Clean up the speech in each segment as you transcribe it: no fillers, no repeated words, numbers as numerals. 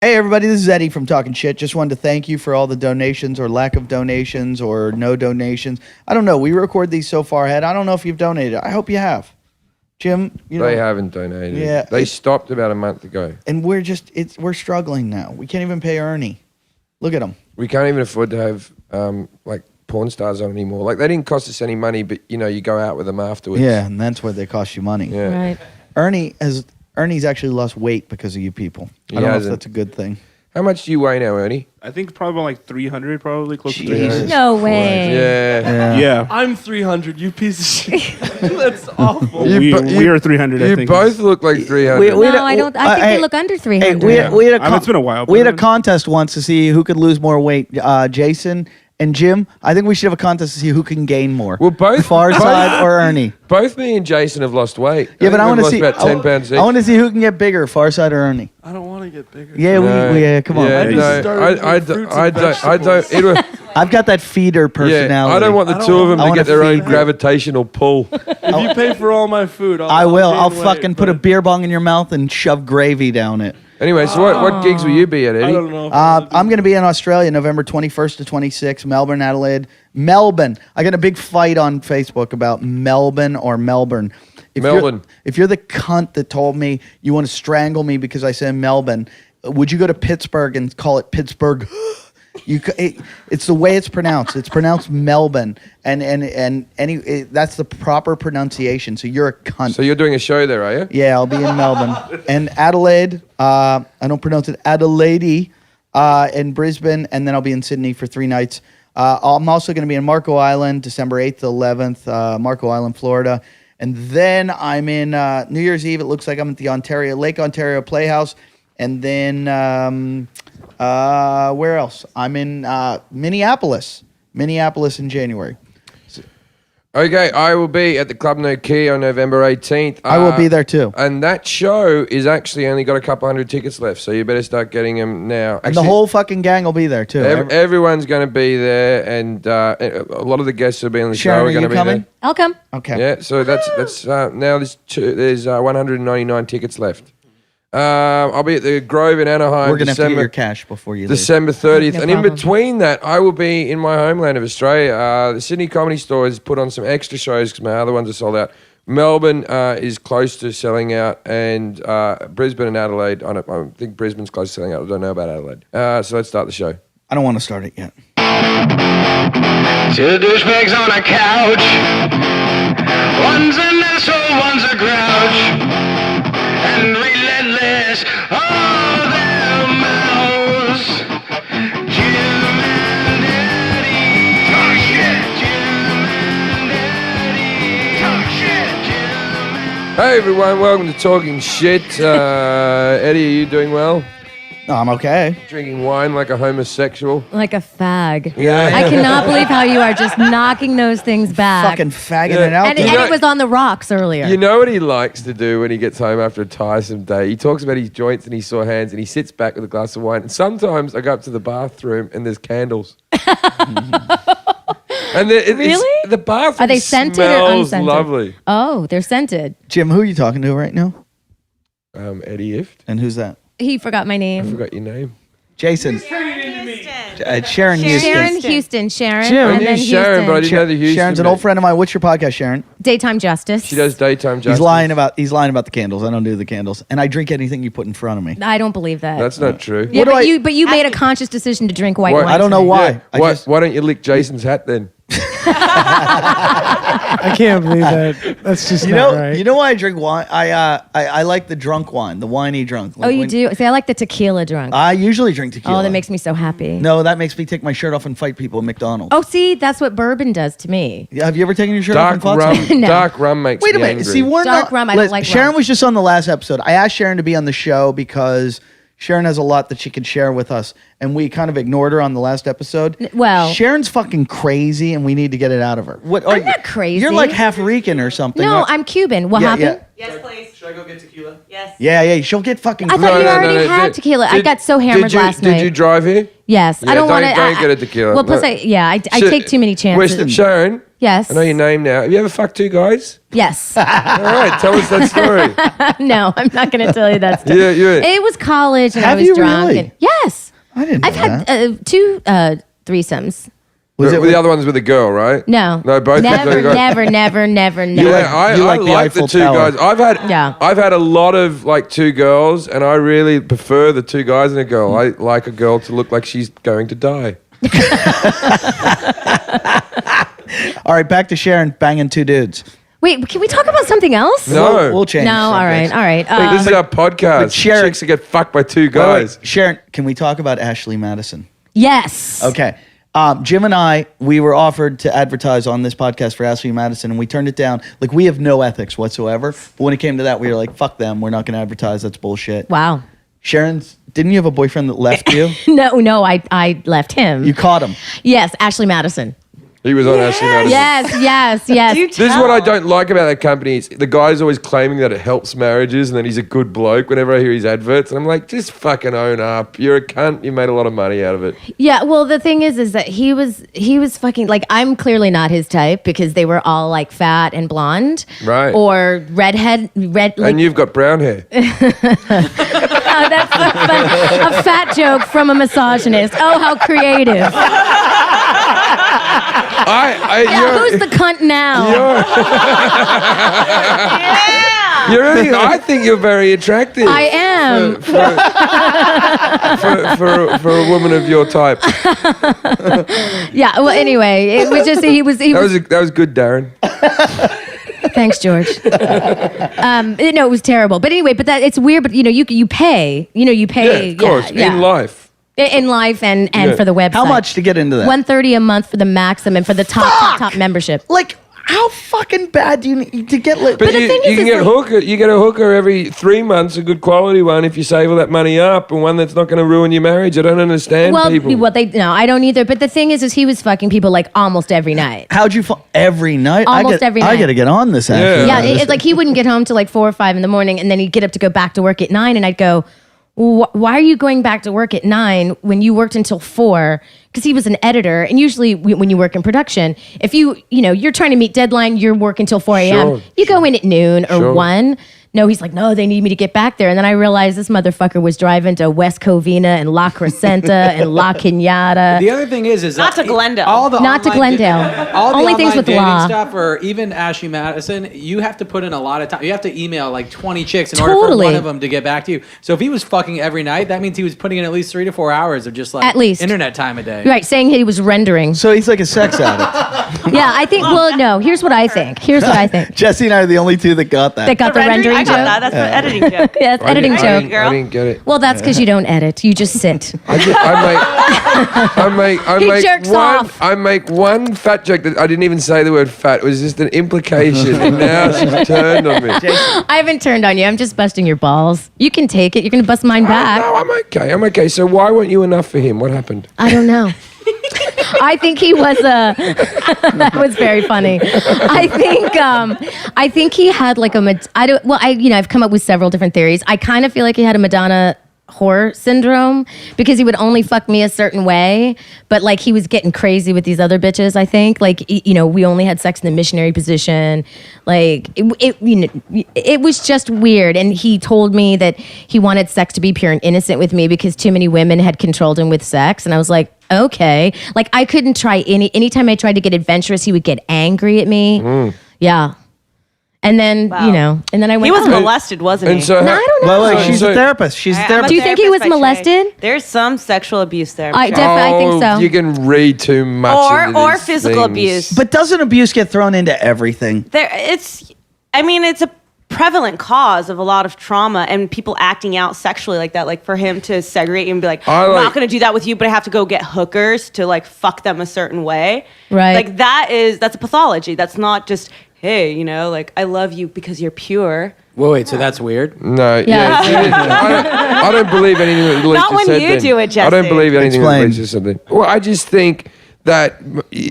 Hey everybody, this is Eddie from Talkin Shit. Just wanted to thank you for all the donations or lack of donations or no donations. I don't know. We record these so far ahead. I don't know if you've donated. I hope you have. Jim, they haven't donated. Yeah, they stopped about a month ago. And we're struggling now. We can't even pay Ernie. Look at him. We can't even afford to have like porn stars on anymore. Like they didn't cost us any money, but you go out with them afterwards. Yeah, and that's where they cost you money. Yeah. Right. Ernie's actually lost weight because of you people. I don't know if that's a good thing. How much do you weigh now, Ernie? I think probably about like 300, probably close to 300. No way. Yeah. I'm 300, you piece of shit. That's awful. We are 300, I think. You both look like 300. I don't. I think they look under 300. It's been a while. We had a contest once to see who could lose more weight. Jason and Jim, I think we should have a contest to see who can gain more. Well, both Farzad or Ernie. Both me and Jason have lost weight. Yeah, but I want to see about 10 pounds each. I want to see who can get bigger, Farzad or Ernie. I don't want to get bigger. Yeah, come on. I don't. I've got that feeder personality. Yeah, I don't want the two of them to get their own gravitational pull. If you pay for all my food, I will. I'll fucking put a beer bong in your mouth and shove gravy down it. Anyway, so what gigs will you be at, Eddie? I don't know. I'm going to be in Australia November 21st to 26th, Melbourne, Adelaide. Melbourne. I got a big fight on Facebook about Melbourne or Melbourne. If you're the cunt that told me you want to strangle me because I said Melbourne, would you go to Pittsburgh and call it Pittsburgh? It's the way it's pronounced. It's pronounced Melbourne, and that's the proper pronunciation. So you're a cunt. So you're doing a show there, are you? Yeah, I'll be in Melbourne and Adelaide. I don't pronounce it Adelaide. In Brisbane, and then I'll be in Sydney for 3 nights. I'm also going to be in Marco Island, December 8th to 11th, Marco Island, Florida, and then I'm in New Year's Eve. It looks like I'm at the Lake Ontario Playhouse, and then. Where else? I'm in Minneapolis in January. Okay, I will be at the Club No Key on November 18th. I will be there too. And that show is actually only got a couple hundred tickets left, so you better start getting them now. And the whole fucking gang will be there too. Everyone's going to be there, and a lot of the guests who will be on the show are going to be coming? there. I'll come. Okay. Yeah, so that's now there's 199 tickets left. I'll be at the Grove in Anaheim. We're going to have to get your cash before you leave. December 30th. No and problem. in between that, I will be in my homeland of Australia. The Sydney Comedy Store has put on some extra shows because my other ones are sold out. Melbourne is close to selling out, and Brisbane and Adelaide. I think Brisbane's close to selling out. I don't know about Adelaide. So let's start the show. I don't want to start it yet. Two douchebags on a couch. One's an asshole, one's a grouch. And relentless, all their mouths. Jim and Eddie. Talk shit. Jim and Eddie. Talk shit. Jim and Hey everyone, welcome to Talking Shit. Eddie, are you doing well? No, I'm okay. Drinking wine like a homosexual. Like a fag. Yeah. I cannot believe how you are just knocking those things back. Fucking fagging it out. And it was on the rocks earlier. You know what he likes to do when he gets home after a tiresome day? He talks about his joints and his sore hands, and he sits back with a glass of wine. And sometimes I go up to the bathroom and there's candles. And really? The bathroom Are they scented or smells unscented? lovely. Oh, they're scented. Jim, who are you talking to right now? Eddie Ift. And who's that? He forgot my I name. forgot your name. Jason. Sharon Houston. Sharon Houston. Sharon. Jim. And I then knew Sharon, Houston. but I didn't know the Houston. Sharon's an bit. old friend of mine. What's your podcast, Sharon? Daytime Justice. She does daytime justice. He's lying about the candles. I don't do the candles. And I drink anything you put in front of me. I don't believe that. That's not true. yeah, What do but you made a conscious decision to drink white What? wine. I don't know tonight. why. Why don't you lick Jason's hat then? I can't believe that. That's just not right. You know why I drink wine? I like the drunk wine, the winey drunk. Oh, you do? See, I like the tequila drunk. I usually drink tequila. Oh, that makes me so happy. No, that makes me take my shirt off and fight people at McDonald's. Oh, see, that's what bourbon does to me. Yeah, have you ever taken your shirt off and Dark fought rum. someone? No. Dark rum makes Wait a me minute. angry. See, we're Dark not. rum, I don't like Sharon rum. was just on the last episode. I asked Sharon to be on the show because Sharon has a lot that she could share with us, and we kind of ignored her on the last episode. Well, Sharon's fucking crazy, and we need to get it out of her. What? I'm not crazy. You're like half Rican or something. No, right? I'm Cuban. What happened? Yes, please. Should I go get tequila? Yes. Yeah. She'll get fucking. I thought you already had tequila. I got so hammered last night. Did you drive here? Yes. Yeah, I don't want to. don't get a tequila. Well, plus, No. I take too many chances. Sharon, Yes. I know your name now. Have you ever fucked 2 guys? Yes. All right, tell us that story. No, I'm not going to tell you that story. Yeah. It was college and I Have was you drunk. really? And, yes. I didn't know I've had 2 threesomes. Was it the with- other one's with a girl, right? No. No, both Never, with guys. never. Yeah, I you like the like the Eiffel 2 Tower. guys. Yeah. I've had a lot of like 2 girls, and I really prefer the 2 guys and a girl. I like a girl to look like she's going to die. All right, back to Sharon banging 2 dudes. Wait, can we talk about something else? No. We'll change. No, all right. subjects. This is our podcast. but Sharon- Chicks that get fucked by 2 Wait, guys. Sharon, can we talk about Ashley Madison? Yes. Okay. Jim and I, we were offered to advertise on this podcast for Ashley Madison, and we turned it down. Like, we have no ethics whatsoever. But when it came to that, we were like, fuck them. We're not going to advertise. That's bullshit. Wow. Sharon's, didn't you have a boyfriend that left you? No, I left him. You caught him. Yes, Ashley Madison. He was on Ashley Madison. Yes. This is what I don't like about that company. Is the guy's always claiming that it helps marriages and that he's a good bloke whenever I hear his adverts. And I'm like, just fucking own up. You're a cunt. You made a lot of money out of it. Yeah, well, the thing is that he was fucking, like, I'm clearly not his type because they were all like fat and blonde. Right. Or red. Like, And you've got brown hair. that's a fat joke from a misogynist. Oh, how creative. Who's the cunt now? I think you're very attractive. I am. For a woman of your type. Yeah, well, anyway, it was just, he was. That was good, Darren. Thanks, George. No, it was terrible. But anyway, it's weird. But you pay. You pay. Yeah, of course. Yeah. In life. In life and Yeah. for the website. How much to get into that? $130 a month for the maximum for the top membership. Like, how fucking bad do you need to get lit? But the you, thing you is, can is get like- you get a hooker every 3 months, a good quality one, if you save all that money up, and one that's not going to ruin your marriage. I don't understand people. I don't either. But the thing is he was fucking people like almost every night. How'd you fall every night? Almost every I night. got to get on this. Actually. Yeah, it's like he wouldn't get home till like 4 or 5 in the morning, and then he'd get up to go back to work at 9, and I'd go, why are you going back to work at 9 when you worked until 4? Because he was an editor, and usually when you work in production, if you're trying to meet deadline, you're working till 4 a.m. Sure. You go in at noon or Sure. 1. No, he's like, no, they need me to get back there. And then I realized this motherfucker was driving to West Covina and La Crescenta and La Cañada. The other thing is Not to Glendale. All the Not to online Glendale. all the Only things online with dating law. stuff, or even Ashley Madison, you have to put in a lot of time. You have to email like 20 chicks in order for Totally. one of them to get back to you. So if he was fucking every night, that means he was putting in at least 3 to 4 hours of just like At least. internet time a day. Right, saying he was rendering. So he's like a sex addict. Yeah, I think, no, here's what I think. Jesse and I are the only 2 that got that. They got the rendering I joke. got that. That's the editing joke. Yeah, it's editing I joke. didn't get it. Well, that's because you don't edit. You just sit. I He make jerks one. off. I make one fat joke that I didn't even say the word fat. It was just an implication, and now she's turned on me. I haven't turned on you. I'm just busting your balls. You can take it. You're going to bust mine back. No, I'm okay. So why weren't you enough for him? What happened? I don't know. I think he was that was very funny. I think he had like I've come up with several different theories. I kind of feel like he had a Madonna whore syndrome because he would only fuck me a certain way, but like he was getting crazy with these other bitches. I think we only had sex in the missionary position. Like it was just weird. And he told me that he wanted sex to be pure and innocent with me because too many women had controlled him with sex. And I was like, okay. Like I couldn't try anytime I tried to get adventurous, he would get angry at me. Yeah. And then, Wow. and then I went, He was oh. molested, wasn't he? And so, No, I don't know. Well, she's a therapist. She's a I'm a therapist. Do you think he was therapist by trade. molested? There's some sexual abuse there. I think so. You can read too much. into or these physical things. abuse. But doesn't abuse get thrown into everything? It's a prevalent cause of a lot of trauma and people acting out sexually like that. Like for him to segregate and be like, I'm not going to do that with you, but I have to go get hookers to like fuck them a certain way. Right. Like that's a pathology. That's not just, hey, like I love you because you're pure. Whoa, wait, so that's weird? No, Yeah. I don't believe anything that Lisa Not when said you then. do it, I don't Jesse. believe anything Explain. that Lisa said then. Well, I just think that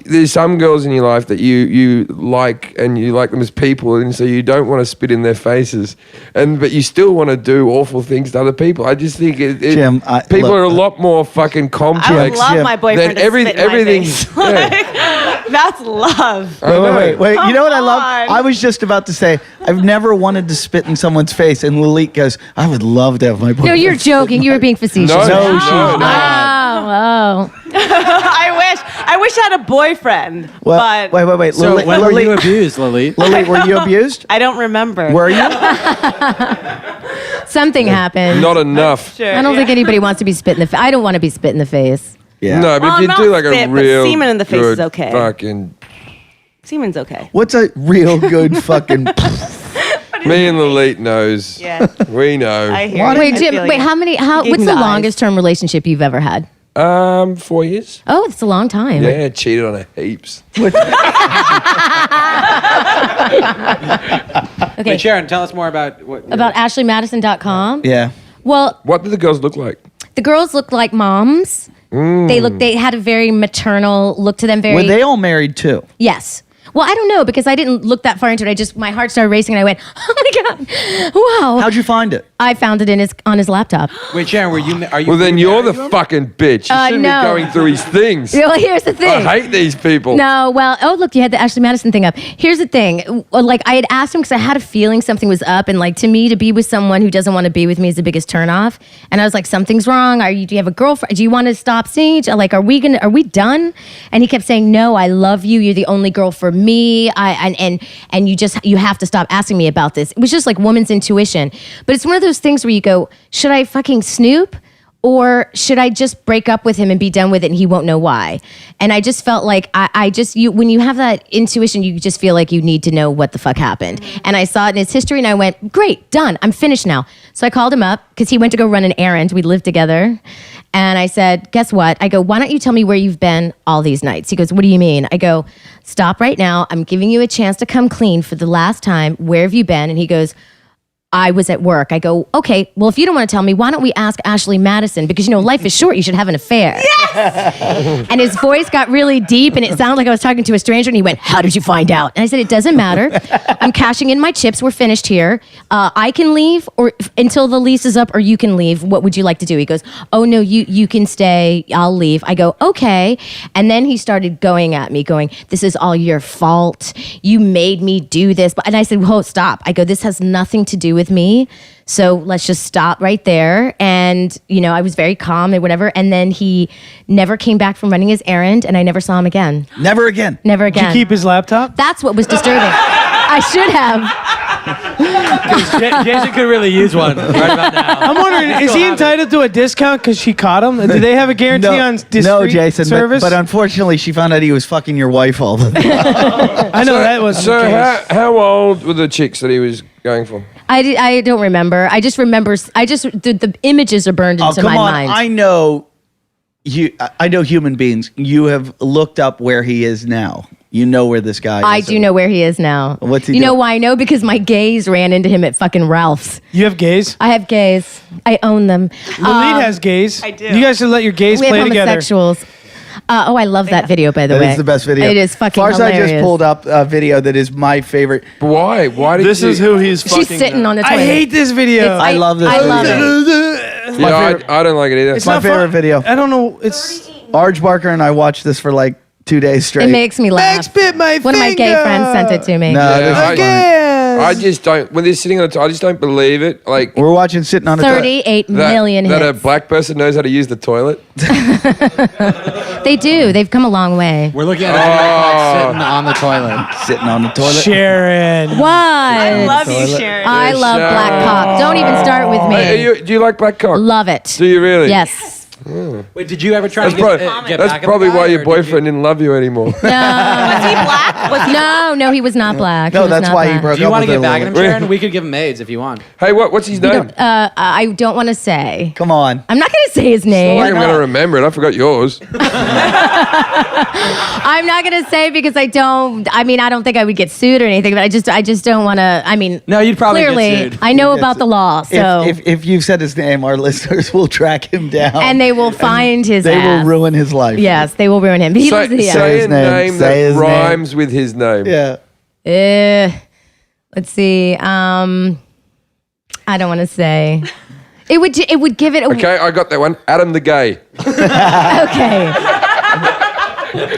there's some girls in your life that you like and you like them as people, and so you don't want to spit in their faces, but you still want to do awful things to other people. I just think Jim, people look, are a lot more fucking complex. I would love my boyfriend to spit in my everything's face. That's love. Wait. You know what I love? on. I was just about to say, I've never wanted to spit in someone's face, and Lilique goes, I would love to have my boyfriend. No, you're joking. You were being facetious. No, she's not. Oh. I wish I had a boyfriend. Well, but wait. So when were you Lilique, abused, Lily? were you abused? I don't remember. Were you? Something happened. Not enough. Sure, I don't think anybody wants to be spit in the face. I don't want to be spit in the face. Yeah. No, but Well, if you not do like spit, a but real semen in the face is good okay. Fucking Semen's okay. What's a real good fucking? me and Lilith knows. Yeah. We know. I hear What? you. Wait, I Jim. feel Wait, you. how many? Gave What's me the the eyes. longest term relationship you've ever had? 4 years. Oh, it's a long time. Yeah, cheated on her heaps. Okay. Wait, Sharon, tell us more about what. About AshleyMadison.com. Yeah. Well, What do the girls look like? the girls looked like moms. They had a very maternal look to them. Very Were they all married too? Yes. Well, I don't know because I didn't look that far into it. My heart started racing and I went, oh my God, wow. How'd you find it? I found it on his laptop. Wait, Sharon, are you? Well, then you you're married the to him? fucking bitch. You shouldn't no. be going through his things. Well, here's the thing. I hate these people. No, well, look, you had the Ashley Madison thing up. Here's the thing. Like, I had asked him because I had a feeling something was up. And, like, to me, to be with someone who doesn't want to be with me is the biggest turnoff. And I was like, something's wrong. Do you have a girlfriend? Do you want to stop seeing each other? Like, are we done? And he kept saying, no, I love you. You're the only girl for me. And you have to stop asking me about this. It was just like woman's intuition. But it's one of those things where you go, should I fucking snoop? Or should I just break up with him and be done with it and he won't know why? And I just felt like when you have that intuition, you just feel like you need to know what the fuck happened. And I saw it in his history and I went, great, done. I'm finished now. So I called him up because he went to go run an errand. We lived together. And I said, guess what? I go, why don't you tell me where you've been all these nights? He goes, what do you mean? I go, stop right now. I'm giving you a chance to come clean for the last time. Where have you been? And he goes, I was at work. I go, okay, well, if you don't want to tell me, why don't we ask Ashley Madison? Because, life is short. You should have an affair. Yes! And his voice got really deep and it sounded like I was talking to a stranger and he went, how did you find out? And I said, it doesn't matter. I'm cashing in my chips. We're finished here. I can leave until the lease is up or you can leave. What would you like to do? He goes, oh, no, you can stay. I'll leave. I go, okay. And then he started going at me going, this is all your fault. You made me do this. And I said, whoa, stop. I go, this has nothing to do with me. So let's just stop right there. And, I was very calm and whatever. And then he never came back from running his errand and I never saw him again. Never again. Never Did again. you keep his laptop? That's what was disturbing. I should have. Jason could really use one right about now. I'm wondering, is he entitled to a discount because she caught him? Do they have a guarantee on discreet no, Jason. service? But unfortunately, she found out he was fucking your wife all the time. I know that was So the case. how old were the chicks that he was going for? I don't remember. I just remember. The images are burned into my mind. I know human beings. You have looked up where he is now. You know where this guy is. I do know where he is now. What's he You know doing? why I know? Because my gays ran into him at fucking Ralph's. You have gays? I have gays. I own them. Lilith has gays. I do. You guys should let your gays We play have together. homosexuals. I love that video, by the That way. is the best video. It is fucking Farzad hilarious. just pulled up a video that is my favorite. Why? Why did This you? is who he's fucking. She's sitting on the toilet. I hate this video. It's- I love this I love video. it. Yeah, I don't like it either. It's my not favorite fun. video. I don't know. It's Arj Barker and I watched this for like 2 days straight. It makes me laugh. Max bit my One of my gay finger. friends sent it to me. No, Yeah, this is I- funny. Again. I just don't. When they're sitting on the I just don't believe it. Like We're watching sitting on a toilet. 38 that, million that a hits. black person knows how to use the toilet. They do. They've come a long way. We're looking at it sitting on the toilet. Sitting on the toilet. Sharon. What? I love you, Sharon. I love black cock. Don't even start with me. Do you like black cock? Love it. Do you really? Yes. Wait, did you ever try That's, to prob- get that's back at probably the guy, why or your did boyfriend didn't love you anymore. Was he black? Was he No, he was not black. No, He was that's not why he black. broke Do you up want to with get her back a at him, little bit. Sharon? We could give him AIDS if you want. Hey, what's his name? I don't want to say. Come on. I'm not going to say his name. I'm going to remember it. I forgot yours. I'm not going to say because I don't think I would get sued or anything, but I just don't want to, No, you'd probably get clearly, sued. I know about the law, so. If you've said his name, our listeners will track him down. And they they will find his They ass. will ruin his life. Yes, they will ruin him. He lives in the Say his a name. name Say that his rhymes with his name. Yeah. Let's see. I don't want to say. It would give it a Okay, I got that one. Adam the Gay. Okay.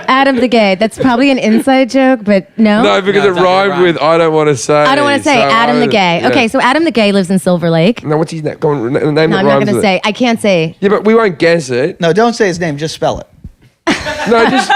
Adam the Gay. That's probably an inside joke, but no. No, because No, it it's not rhymed rhyme. with I don't want to say. I don't want to say so Adam the Gay. yeah. Okay, so Adam the Gay lives in Silver Lake. No, what's his name? Go on, name No, that I'm not rhymes going to with say. it. I can't say. Yeah, but we won't guess it. No, don't say his name. Just spell it. No, just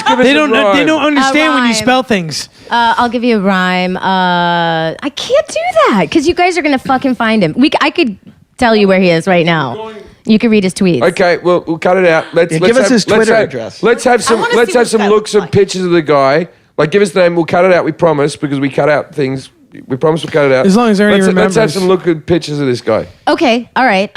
give us They a don't. rhyme. They don't understand when you rhyme. spell things. I'll give you a rhyme. I can't do that because you guys are going to fucking find him. I could tell you where he is right now. You can read his tweets. Okay, well, we'll cut it out. Let's give us his Twitter have, address. Let's have some. wanna Let's see have what some this guy looks looks of like. pictures of the guy. Like, give us the name. We'll cut it out. We promise because we cut out things. We promise we'll cut it out. As long as Ernie let's have remembers. some look at pictures of this guy. Okay. All right.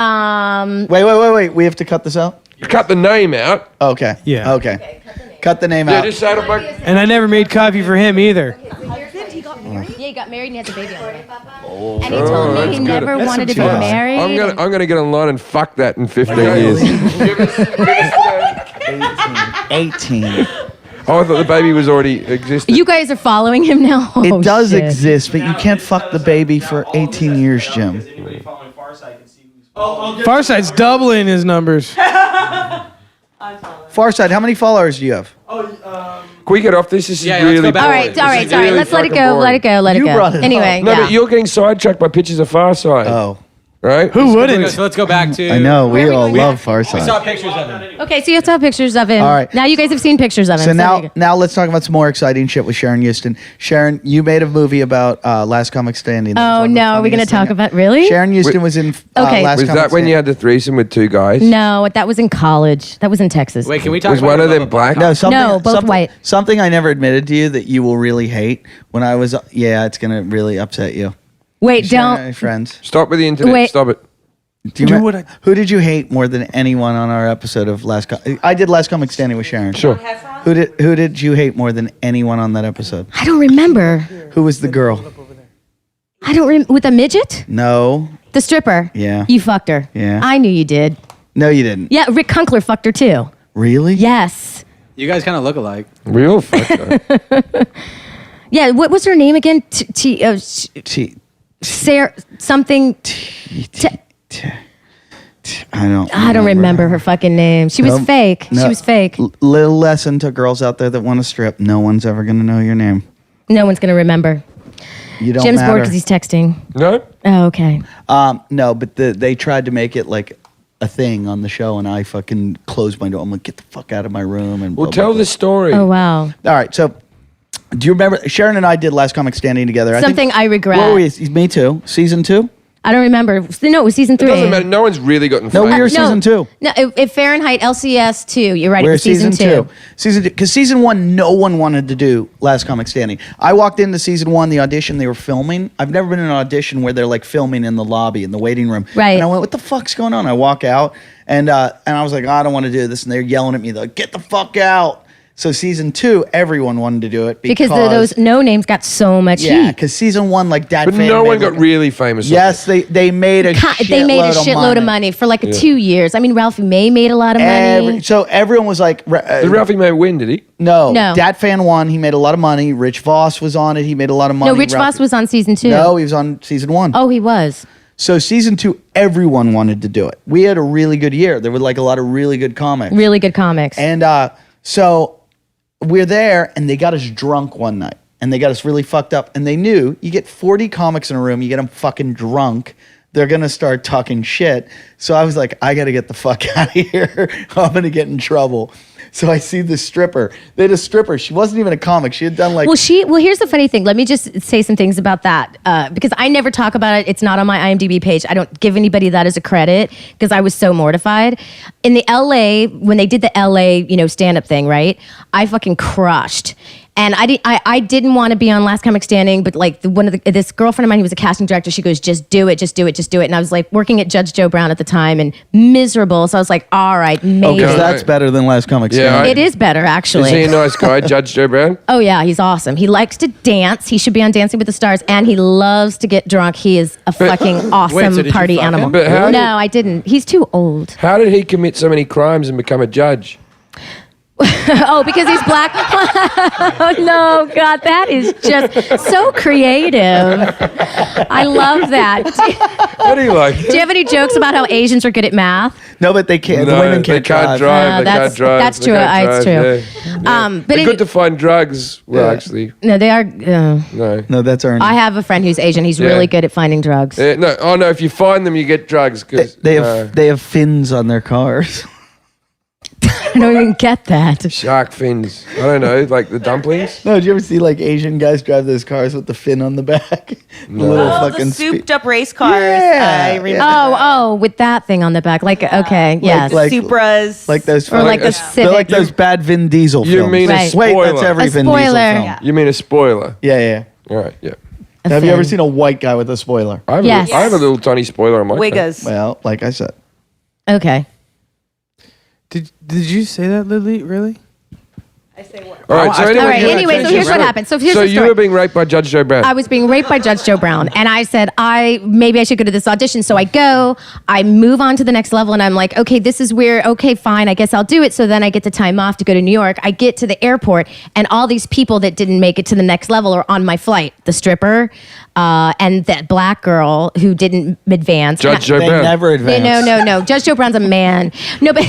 Wait. We have to cut this out? Cut the name out. Okay. Yeah. Okay. Cut the name Yeah, out. just say it like. And I never made coffee for him either. Yeah, he got married and he has a baby already. And he told me he never That's wanted to some be too high. married. I'm gonna get online and fuck that in 15 years. Give us the name. 18. Oh, I thought the baby was already existing. You guys are following him now? Oh, It does shit. exist, but you can't fuck the baby for 18 years, Jim. Farsight's doubling his numbers. Farside, how many followers do you have? Can we get off this? This is Yeah, let's really go back. All boring. right. All This right. is Sorry. really Let's let it fucking go. boring. Let it go. Let You it brought go. it Anyway. up. No, yeah. but you're getting sidetracked by pictures of Farside. Oh. Right? Who wouldn't? So let's go back to. I know. We all love We saw Farside. pictures of him. Okay, so you have to have pictures of him. All right. Now you guys have seen pictures of him. So there you now, go. now let's talk about some more exciting shit with Sharon Houston. Sharon, you made a movie about Last Comic Standing. That was Oh one of the no, are we going to funniest talk thing. about really? Sharon Houston was in Okay. Last Was Comic that when you Standing. had the threesome with two guys? No, that was in college. That was in Texas. Wait, can we talk Was about one your of love them black? No, something, No, both something, white. Something I never admitted to you that you will really hate. When I was, it's gonna really upset you. Wait, Sharon and don't. my friends. Stop with the internet. Wait. Stop it. Do you Do remem- what I- who did you hate more than anyone on our episode of I did Last Comic Standing with Sharon. Sure. Who did you hate more than anyone on that episode? I don't remember. Who was the girl? I don't with a midget? No. The stripper. Yeah. You fucked her. Yeah. I knew you did. No, you didn't. Yeah, Rick Kunkler fucked her too. Really? Yes. You guys kind of look alike. We all fucked her. Yeah, what was her name again? T- Sarah something. I don't. I don't remember her fucking name. She was Nope. fake. No. She was fake. Little lesson to girls out there that want to strip. No one's ever gonna know your name. No one's gonna remember. You don't Jim's bored matter. because he's texting. No? Oh, okay. No, but they tried to make it like a thing on the show, and I fucking closed my door. I'm like, get the fuck out of my room. And Well, blah, tell blah, the story. Oh wow. blah. All right, so do you remember Sharon and I did Last Comic Standing together? Something I regret. What were we? Me too. Season 2? I don't remember. No, it was season 3. It doesn't matter. No one's really gotten No, famous. we were season 2. No, if Fahrenheit LCS 2. You're right. It We're was season 2. Season 2. Because season 1, no one wanted to do Last Comic Standing. I walked into season 1, the audition they were filming. I've never been in an audition where they're like filming in the lobby, in the waiting room. Right. And I went, what the fuck's going on? I walk out and I was like, I don't want to do this. And they're yelling at me, like, get the fuck out. So season 2, everyone wanted to do it Because those no names got so much yeah, heat. because season 1, like Dad But Fan no made one got like- really famous. Yes, they made a They made a shitload of money for like 2 years. I mean, Ralphie May made a lot of money. So everyone was like, Did Ralphie May win, did he? no, No. Dat Fan won. He made a lot of money. Rich Voss was on it. He made a lot of money. No, Rich Voss was on season 2. No, he was on season 1. Oh, he was. So season 2, everyone wanted to do it. We had a really good year. There were like a lot of really good comics. Really good comics. And so we're there, and they got us drunk one night. And they got us really fucked up. And they knew you get 40 comics in a room, you get them fucking drunk, they're going to start talking shit. So I was like, I got to get the fuck out of here. I'm going to get in trouble. So I see the stripper. They had a stripper. She wasn't even a comic. She had done like... Well, here's the funny thing. Let me just say some things about that because I never talk about it. It's not on my IMDb page. I don't give anybody that as a credit because I was so mortified. In the LA, when they did the LA, stand-up thing, right? I fucking crushed. And I didn't want to be on Last Comic Standing, but like this girlfriend of mine who was a casting director, she goes, just do it. And I was like working at Judge Joe Brown at the time and miserable. So I was like, all right, maybe. Because that's better than Last Comic Standing. It is better, actually. Is he a nice guy, Judge Joe Brown? Oh, yeah, he's awesome. He likes to dance. He should be on Dancing with the Stars, and he loves to get drunk. He is a fucking awesome did you party fuck animal. him? But how No, I didn't. He's too old. How did he commit so many crimes and become a judge? Oh, because he's black. Oh, no, God, that is just so creative. I love that. What do you like? Do you have any jokes about how Asians are good at math? No, but they can't. The women can't drive. They that's- can't drive. that's They true. can't It's drive, true. yeah. But They're good to find drugs. Well, Yeah. actually, no, they are. no. No, that's Ernie. I have a friend who's Asian. He's Yeah. really good at finding drugs. No. Oh no! If you find them, you get drugs. Cause, they have fins on their cars. I don't even get that. shark fins. I don't know, like the dumplings. No, did you ever see like Asian guys drive those cars with the fin on the back? The little Oh, fucking the souped up race cars. Yeah, I remember. Oh, with that thing on the back. Like, okay, yes. like- Supras. like those. or like the they're Civic. like those bad Vin Diesel You films. mean a Right. spoiler? Wait, that's every A Vin spoiler. Diesel film. Yeah. You mean a spoiler? Yeah. All right. Yeah. A Have you ever fin. seen a white guy with a spoiler? I have, Yes. I have a little tiny spoiler on my car. Wiggas. Well, like I said. Okay. Did you say that, Lily? Really? I say what? All right. So All anyway, All right. you- Anyway, so here's what happened. So here's the you story. were being raped by Judge Joe Brown. I was being raped by Judge Joe Brown, and I said, maybe I should go to this audition. So I go, I move on to the next level, and I'm like, okay, this is weird. Okay, fine, I guess I'll do it. So then I get the time off to go to New York. I get to the airport, and all these people that didn't make it to the next level are on my flight. The stripper, and that black girl who didn't advance. Judge Joe They Brown. never advance. No. Judge Joe Brown's a man. No, but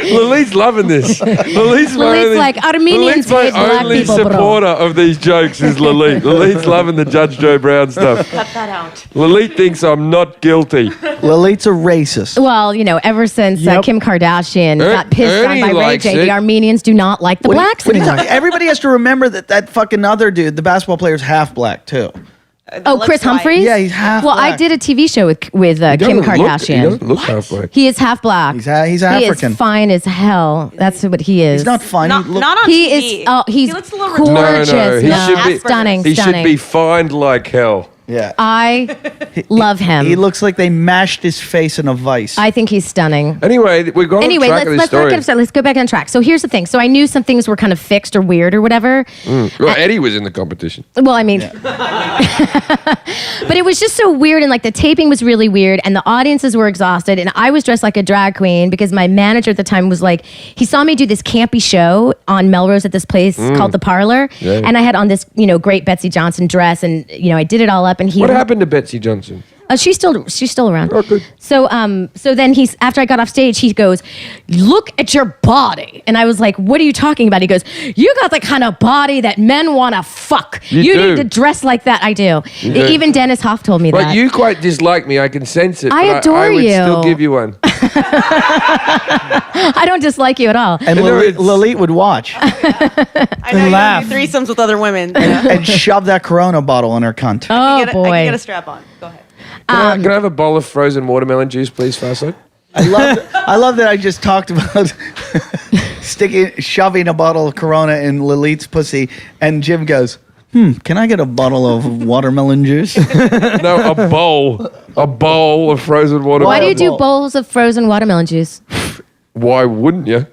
Lilith's loving this. Lilith's like, Armenians Lilith's my hate black only people, bro. supporter of these jokes is Lilith. Lilith's loving the Judge Joe Brown stuff. Cut that out. Lilith thinks I'm not guilty. Lilith's a racist. well, ever since Yep. Kim Kardashian got pissed Ernie on by Ray likes J, it. the Armenians do not like the What are you- blacks what are you anymore. talking- Everybody has to remember that fucking other dude, the basketball player's half black too. Oh, Chris Humphries? Yeah, he's half Well, I black. did a TV show with He Kim doesn't Kardashian. He doesn't look halfway. He is half black. He's He African. is fine as hell. That's what he is. He's not funny. Not, Look- not on He TV. is. Oh, he's he looks a little gorgeous. No, he No, should be- stunning. He stunning. should be fined like hell. Yeah. I love him. He looks like they mashed his face in a vice. I think he's stunning. Anyway, we're going Anyway, on track of this let's not story. get upset. Let's go back on track. So here's the thing. So I knew some things were kind of fixed or weird or whatever. Well, Eddie was in the competition. Well, I mean, but it was just so weird, and like the taping was really weird, and the audiences were exhausted, and I was dressed like a drag queen because my manager at the time was like, he saw me do this campy show on Melrose at this place called The Parlor, Yeah. and I had on this, great Betsy Johnson dress, and I did it all up, and he. What happened to Betsy Johnson? She's still around. Oh, good. So then after I got off stage, he goes, "Look at your body," and I was like, "What are you talking about?" He goes, "You got the kind of body that men want to fuck. You do. need to dress like that." I do. You do. Even Dennis Hoff told me But that. you quite dislike me. I can sense it. I but adore I would you. still give you one. I don't dislike you at all. and know, Lilith, it's- Lilith would watch I know you laugh. do threesomes with other women. Yeah. and shove that Corona bottle in her cunt. Oh I can boy. get a strap on. Go ahead. Can I have a bowl of frozen watermelon juice, please, Faso? I love that I just talked about shoving a bottle of Corona in Lilith's pussy, and Jim goes, can I get a bottle of watermelon juice? No, a bowl of frozen watermelon. Why do you do bowl. bowls of frozen watermelon juice? Why wouldn't you?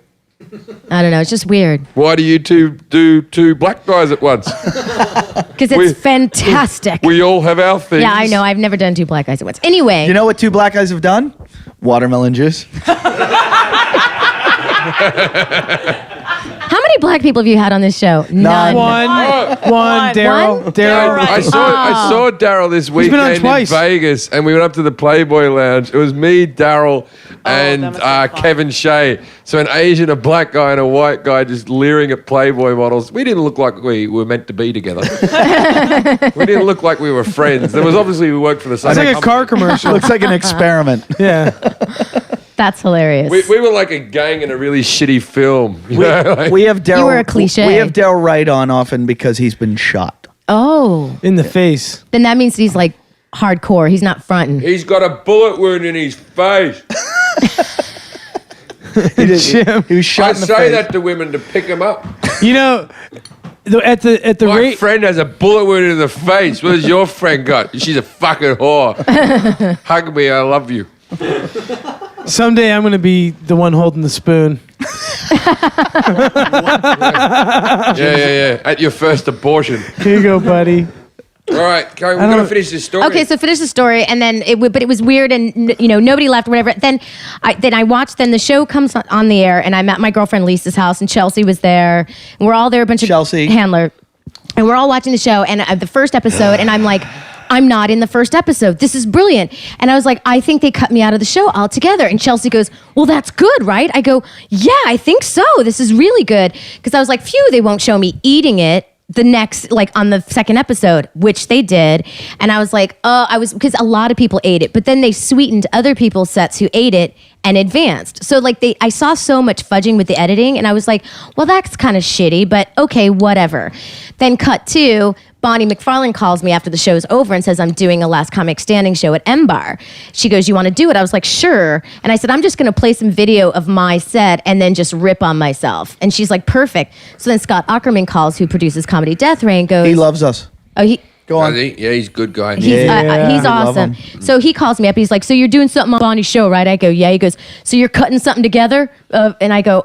I don't know. It's just weird Why do you do two black guys at once? because We- it's fantastic. We all have our things. Yeah, I know. I've never done two black guys at once. Anyway, You know what two black guys have done? Watermelon juice. how many black people have you had on this show? None. One, Daryl. One? Daryl. Right. I saw Daryl this been on weekend in twice. Vegas, and we went up to the Playboy Lounge. It was me, Daryl, and that must have been fun. Kevin Shea. So an Asian, a black guy, and a white guy just leering at Playboy models. We didn't look like we were meant to be together. We didn't look like we were friends. There was obviously we worked for the same It's like a company. car commercial. Looks like an experiment. Yeah. That's hilarious. We were like a gang in a really shitty film. You know, like- We have Daryl. You were a cliche. We have Daryl Wright on often because he's been shot. Oh, In the face. then that means he's like hardcore. He's not fronting. He's got a bullet wound in his face. He was I shot in the say face. that to women to pick him up. You know, at the My rate. friend has a bullet wound in the face. What has your friend got? She's a fucking whore. Hug me, I love you. Someday I'm gonna be the one holding the spoon. Yeah. At your first abortion. Here you go, buddy. All right, we're going to finish this story. Okay, so finish the story, and then but it was weird, and nobody left, or whatever. Then I watched. Then the show comes on the air, and I'm at my girlfriend Lisa's house, and Chelsea was there, and we're all there, a bunch Chelsea. of Handler, and we're all watching the show, and the first episode, and I'm like, I'm not in the first episode. This is brilliant. And I was like, I think they cut me out of the show altogether. And Chelsea goes, well, that's good, right? I go, yeah, I think so. This is really good. Because I was like, phew, they won't show me eating it the next, like on the second episode, which they did. And I was like, because a lot of people ate it, but then they sweetened other people's sets who ate it and advanced. So like I saw so much fudging with the editing, and I was like, well, that's kind of shitty, but okay, whatever. Then cut to Bonnie McFarlane calls me after the show's over and says, I'm doing a Last Comic Standing show at M Bar. She goes, you want to do it? I was like, sure. And I said, I'm just going to play some video of my set and then just rip on myself. And she's like, perfect. So then Scott Aukerman calls, who produces Comedy Death Ray, and goes, He loves us. oh, Go on. Yeah, he's a good guy. He's I love awesome. him. So he calls me up. He's like, so you're doing something on Bonnie's show, right? I go, yeah. He goes, so you're cutting something together? And I go,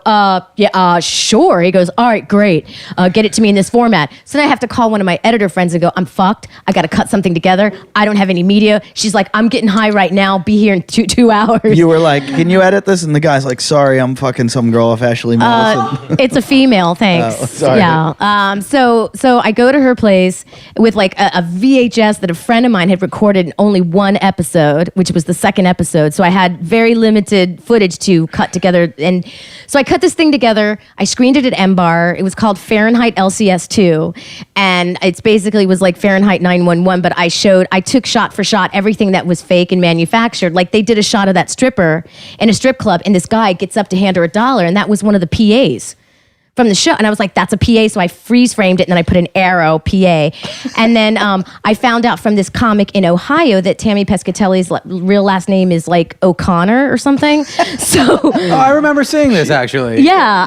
yeah, sure. He goes, all right, great. Get it to me in this format. So then I have to call one of my editor friends and go, I'm fucked. I got to cut something together. I don't have any media. She's like, I'm getting high right now. Be here in two hours. You were like, can you edit this? And the guy's like, sorry, I'm fucking some girl off Ashley Madison. It's a female, thanks. Oh, sorry. Yeah. So I go to her place with like a VHS that a friend of mine had recorded in only one episode, which was the second episode. So I had very limited footage to cut together. And so I cut this thing together. I screened it at M Bar. It was called Fahrenheit LCS 2. And it's basically was like Fahrenheit 911, but I took shot for shot everything that was fake and manufactured. Like they did a shot of that stripper in a strip club, and this guy gets up to hand her $1, and that was one of the PAs from the show. And I was like, that's a PA. So I freeze framed it, and then I put an arrow PA. And then I found out from this comic in Ohio that Tammy Pescatelli's real last name is like O'Connor or something. So Oh, I remember seeing this actually. yeah,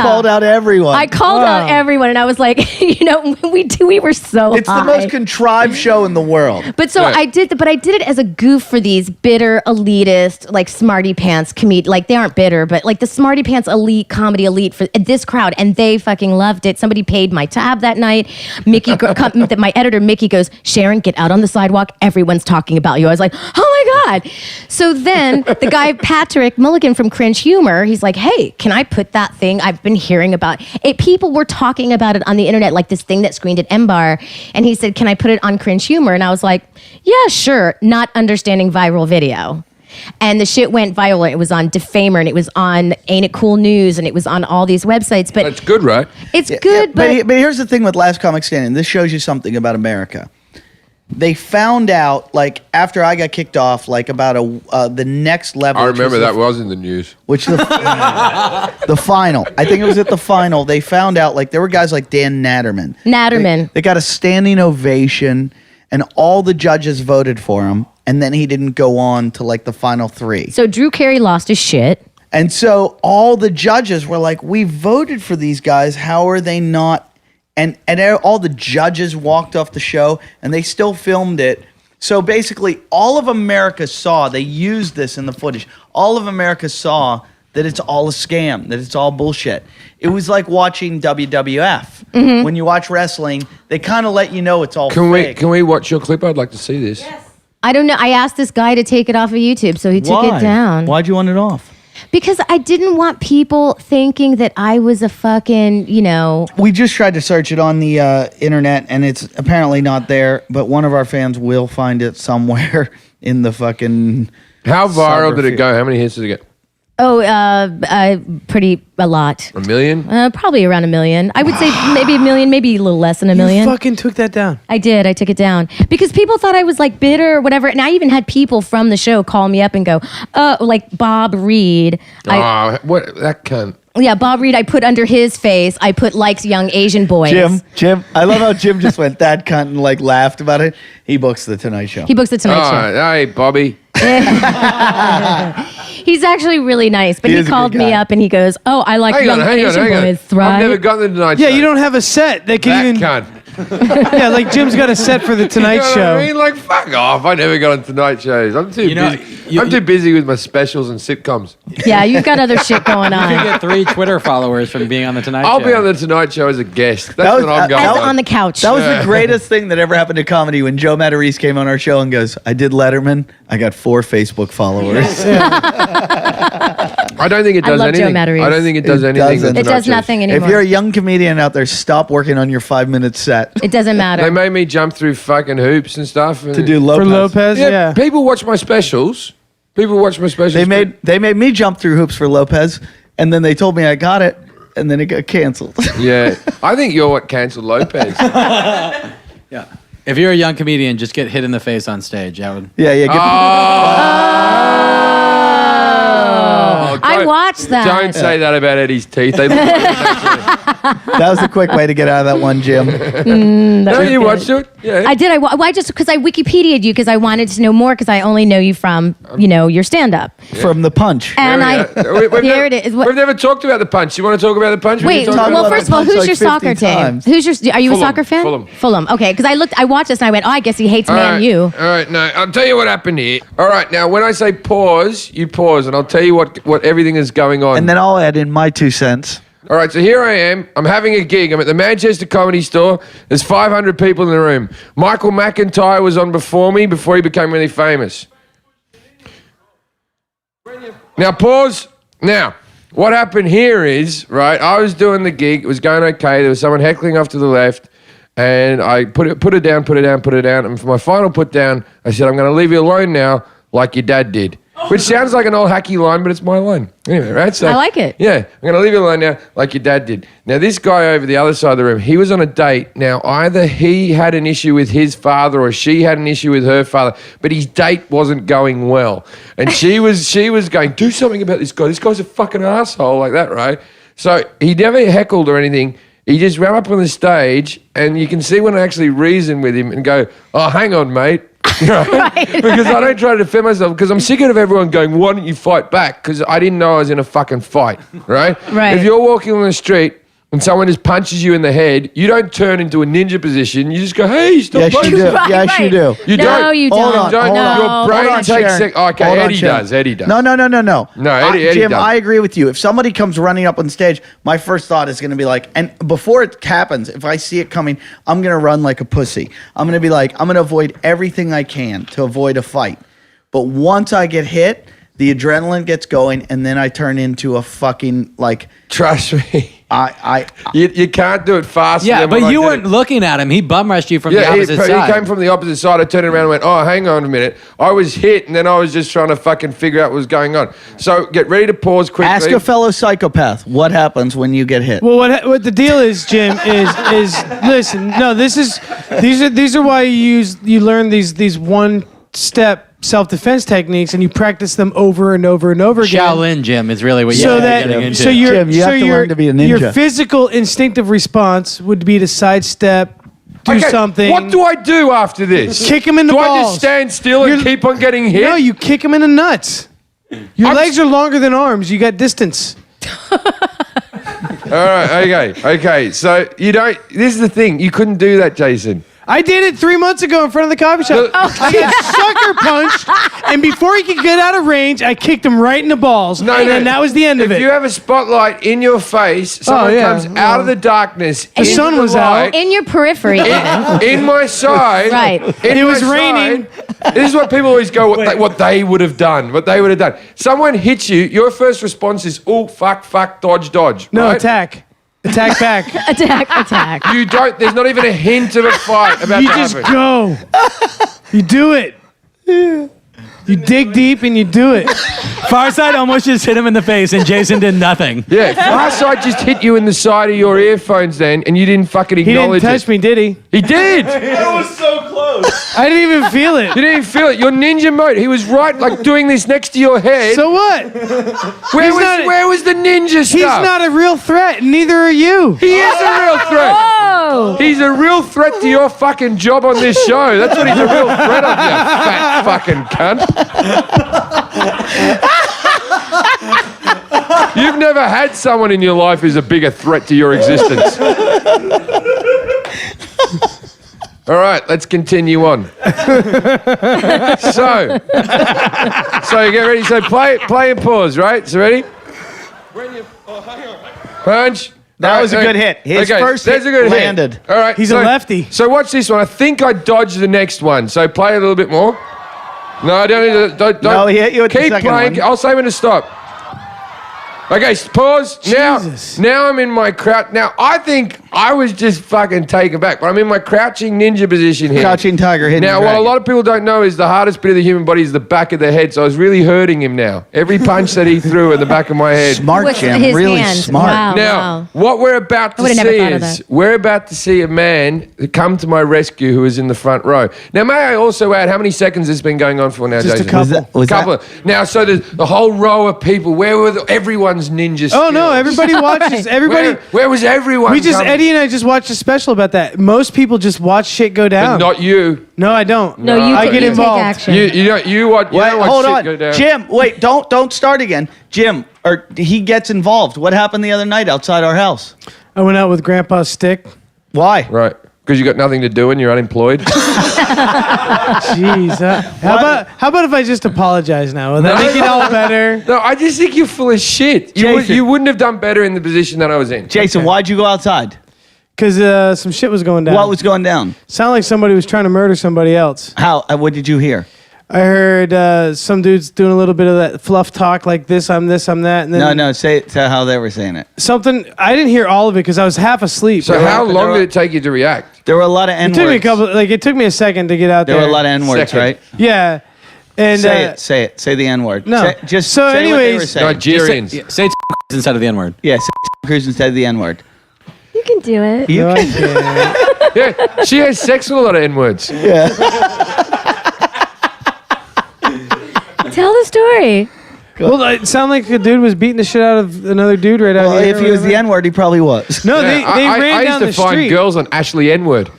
Called out everyone. I called out everyone, and I was like, we were so It's high. the most contrived show in the world. But so Right. I did it as a goof for these bitter, elitist, like smarty pants comedians. Like they aren't bitter, but like the smarty pants elite comedy elite for this crowd, and they fucking loved it. Somebody paid my tab that night. My editor Mickey goes, Sharon, get out on the sidewalk. Everyone's talking about you. I was like, oh my god. So then the guy Patrick Mulligan from Cringe Humor, he's like, hey, can I put that thing I've been hearing about? People were talking about it on the internet, like this thing that screened at M Bar, and he said, can I put it on Cringe Humor? And I was like, yeah, sure. Not understanding viral video. And the shit went viral. It was on Defamer, and it was on Ain't It Cool News, and it was on all these websites. But That's good, right? it's good, but here's the thing with Last Comic Standing. This shows you something about America. They found out, like, after I got kicked off, like, about the next level. I remember that was in the news. Which the final. I think it was at the final. They found out, like, there were guys like Dan Natterman. They got a standing ovation, and all the judges voted for him. And then he didn't go on to like the final 3. So Drew Carey lost his shit. And so all the judges were like, we voted for these guys. How are they not? And all the judges walked off the show, and they still filmed it. So basically all of America saw, they used this in the footage. All of America saw that it's all a scam, that it's all bullshit. It was like watching WWF. Mm-hmm. When you watch wrestling, they kind of let you know it's all fake. Can we watch your clip? I'd like to see this. Yes. I don't know. I asked this guy to take it off of YouTube, so he took it down. Why'd you want it off? Because I didn't want people thinking that I was a fucking, We just tried to search it on the internet, and it's apparently not there, but one of our fans will find it somewhere in the fucking... How viral did it go? How many hits did it get? Oh, a lot. 1 million? Probably around 1 million. I would say maybe 1 million, maybe a little less than 1 million. You fucking took that down. I did. I took it down because people thought I was like bitter or whatever. And I even had people from the show call me up and go, like Bob Reed. What that cunt. Yeah, Bob Reed, I put under his face, I put likes young Asian boys. Jim, I love how Jim just went that cunt and like laughed about it. He books the Tonight Show. He books the Tonight Show. Hey, Bobby. He's actually really nice, but He he is a called good me guy. up and he goes, "Oh, I like young Asian boys thrive." I've never gotten the Tonight Yeah, Show. you don't have a set. They That can even. cunt. Yeah, like Jim's got a set for the Tonight You know Show. what I mean? Like, fuck off. I never got on Tonight shows. I'm too You know, busy. I'm too busy with my specials and sitcoms. Yeah, you've got other shit going You on. get 3 Twitter followers from being on the Tonight I'll Show. be on the Tonight Show as a guest. That's That was- what I'm going As on. on the couch. That was the greatest thing that ever happened to comedy when Joe Matarese came on our show and goes, I did Letterman. I got 4 Facebook followers. I don't think it I does love Joe anything. Matarese. I don't think it does It anything. doesn't. the It Tonight does Shows. nothing anymore. If you're a young comedian out there, stop working on your 5-minute set It doesn't matter. They made me jump through fucking hoops and stuff. to do Lopez. For Lopez, yeah. People watch my specials. People watch my specials. They made me jump through hoops for Lopez, and then they told me I got it, and then it got canceled. Yeah. I think you're what cancelled Lopez. Yeah. If you're a young comedian, just get hit in the face on stage. That would. yeah. I watched that. Don't say that about Eddie's teeth. They look like That was a quick way to get out of that one, Jim. No, you watched it? Yeah. I did. I just because I Wikipedia'd you because I wanted to know more because I only know you from your stand up. From the punch. And There it is. We've never talked about the punch. You want to talk about the punch? We Wait, can talk well, about first of all, Punch who's like your 50 soccer times. team? Are you a Fulham. soccer fan? Fulham. Okay, because I watched this and I went, oh, I guess he hates Man U. All right, no, I'll tell you what happened here. All right, now when I say pause, you pause, and I'll tell you what everything is going on. And then I'll add in my 2 cents. All right, so here I am. I'm having a gig. I'm at the Manchester Comedy Store. There's 500 people in the room. Michael McIntyre was on before me, before he became really famous. Now, pause. Now, what happened here is, right, I was doing the gig. It was going okay. There was someone heckling off to the left, and I put it down. And for my final put down, I said, I'm going to leave you alone now, like your dad did. Which sounds like an old hacky line, but it's my line. Anyway, right? So I like it. Yeah, I'm going to leave you alone now, like your dad did. Now, this guy over the other side of the room, he was on a date. Now, either he had an issue with his father or she had an issue with her father, but his date wasn't going well. And she was going, do something about this guy. This guy's a fucking asshole, like that, right? So he never heckled or anything. He just ran up on the stage, and you can see when I actually reason with him and go, oh, hang on, mate. Right? Because I don't try to defend myself because I'm sick of everyone going, why don't you fight back? Because I didn't know I was in a fucking fight, right? Right. If you're walking on the street and someone just punches you in the head, you don't turn into a ninja position. You just go, hey, stop Yes, you punching do. me. Yes, you do. You no, don't. you Hold don't. on, Don't. hold on. Your brain Hold on, takes Sharon. Okay, Hold on, Eddie Sharon. does. Eddie does. No, Eddie Jim, does. I agree with you. If somebody comes running up on stage, my first thought is going to be like, and before it happens, if I see it coming, I'm going to run like a pussy. I'm going to be like, I'm going to avoid everything I can to avoid a fight. But once I get hit, the adrenaline gets going, and then I turn into a fucking like. Trust me. You can't do it fast. Yeah, but you weren't looking at him. He bum rushed you from the opposite side. He came from the opposite side. I turned around and went, oh, hang on a minute. I was hit, and then I was just trying to fucking figure out what was going on. So get ready to pause quickly. Ask a fellow psychopath what happens when you get hit. Well, what the deal is, Jim, is listen. No, these are why you learn these one-step self-defense techniques and you practice them over and over and over again. Shaolin, Jim, is really what So you're that getting into. so your Jim, you have to learn to be a ninja. Your physical instinctive response would be to sidestep, do Okay, something. What do I do after this? Kick him in the do I balls. just stand still and You're- keep on getting hit? No, you kick him in the nuts. Your legs are longer than arms. You got distance. All right, okay. So you don't. This is the thing. You couldn't do that, Jason. I did it 3 months ago in front of the coffee shop. I got sucker punched, and before he could get out of range, I kicked him right in the balls. And that was the end of it. If you have a spotlight in your face, someone comes out of the darkness. The sun was out. In your periphery, even. In my side. Right. It was raining. This is what people always go, what they would have done. What they would have done. Someone hits you, your first response is, oh, fuck, dodge. No, right? attack. Attack back. Attack. You don't, there's not even a hint of a fight about You to just happen. go. You do it. You dig deep and you do it. Farside almost just hit him in the face, and Jason did nothing. Yeah, Farside just hit you in the side of your earphones then, and you didn't fucking He didn't acknowledge touch it. me, did he? He did! That was so close. I didn't even feel it. You didn't even feel it. Your ninja mode. He was right, like doing this next to your head. So what? where was the ninja stuff? He's not a real threat, and neither are you. He is a real threat. No. He's a real threat to your fucking job on this show. That's what he's a real threat of, you fat fucking cunt. You've never had someone in your life who's a bigger threat to your existence. All right, let's continue on. So get ready. So play and pause, right? So ready? Punch. That was a good hit. His first that's hit a good landed. Hit. All right, He's a lefty. So watch this one. I think I dodged the next one. So play a little bit more. No, I don't need to. Don't. No, he hit you at the Keep second playing. one. I'll say when to stop. Okay, pause. Jesus. Now I'm in my crouch. Now, I think I was just fucking taken back, but I'm in my crouching ninja position here. Crouching tiger, hidden Now, what dragon. a lot of people don't know is the hardest bit of the human body is the back of the head, so I was really hurting him now. Every punch that he threw in the back of my head. Smart, With Jim. his Really hand. smart. Wow. Now, what we're about to would've never see thought of is that. we're about to see a man come to my rescue who is in the front row. Now, may I also add how many seconds this has been going on for now, Just a Jason? couple. Was that- Couple. Now, so there's the whole row of people. Where were everyone's ninja skills? Oh no! Everybody watches. Everybody. Where was everyone? We just coming? Eddie and I just watched a special about that. Most people just watch shit go But down. not you. No, I don't. No, you, I take, get you involved. take action. You don't Wait, watch hold shit on. go down. Jim, wait, don't start again. Jim, or he gets involved. What happened the other night outside our house? I went out with Grandpa's stick. Why? Right. Because you got nothing to do and you're unemployed. Jeez. How about if I just apologize now? Will that make it all better? No, I just think you're full of shit. Jason. You wouldn't have done better in the position that I was in. Jason, why'd you go outside? Because some shit was going down. What was going down? Sounded like somebody was trying to murder somebody else. How? What did you hear? I heard some dudes doing a little bit of that fluff talk, like this, I'm that, and then No, say it to how they were saying it. something. I didn't hear all of it because I was half asleep. So how long did it take you to react? There were a lot of It N-words. took me a couple. Like it took me a second to get out There there. were a lot of N-words, Second. right? Yeah, and Say it. Say the N-word. No. Just So say what they were anyways- saying. Nigerians. Say instead of the N-word. Yeah, say Cruz instead of the N-word. You can do it. You No, I can- can't. Yeah, she has sex with a lot of N-words. Tell the story. Well, it sounded like a dude was beating the shit out of another dude right out Well, here. if or he was the whatever. N-word, he probably was. No, Yeah, they I ran down used the to find street. girls on Ashley N-word.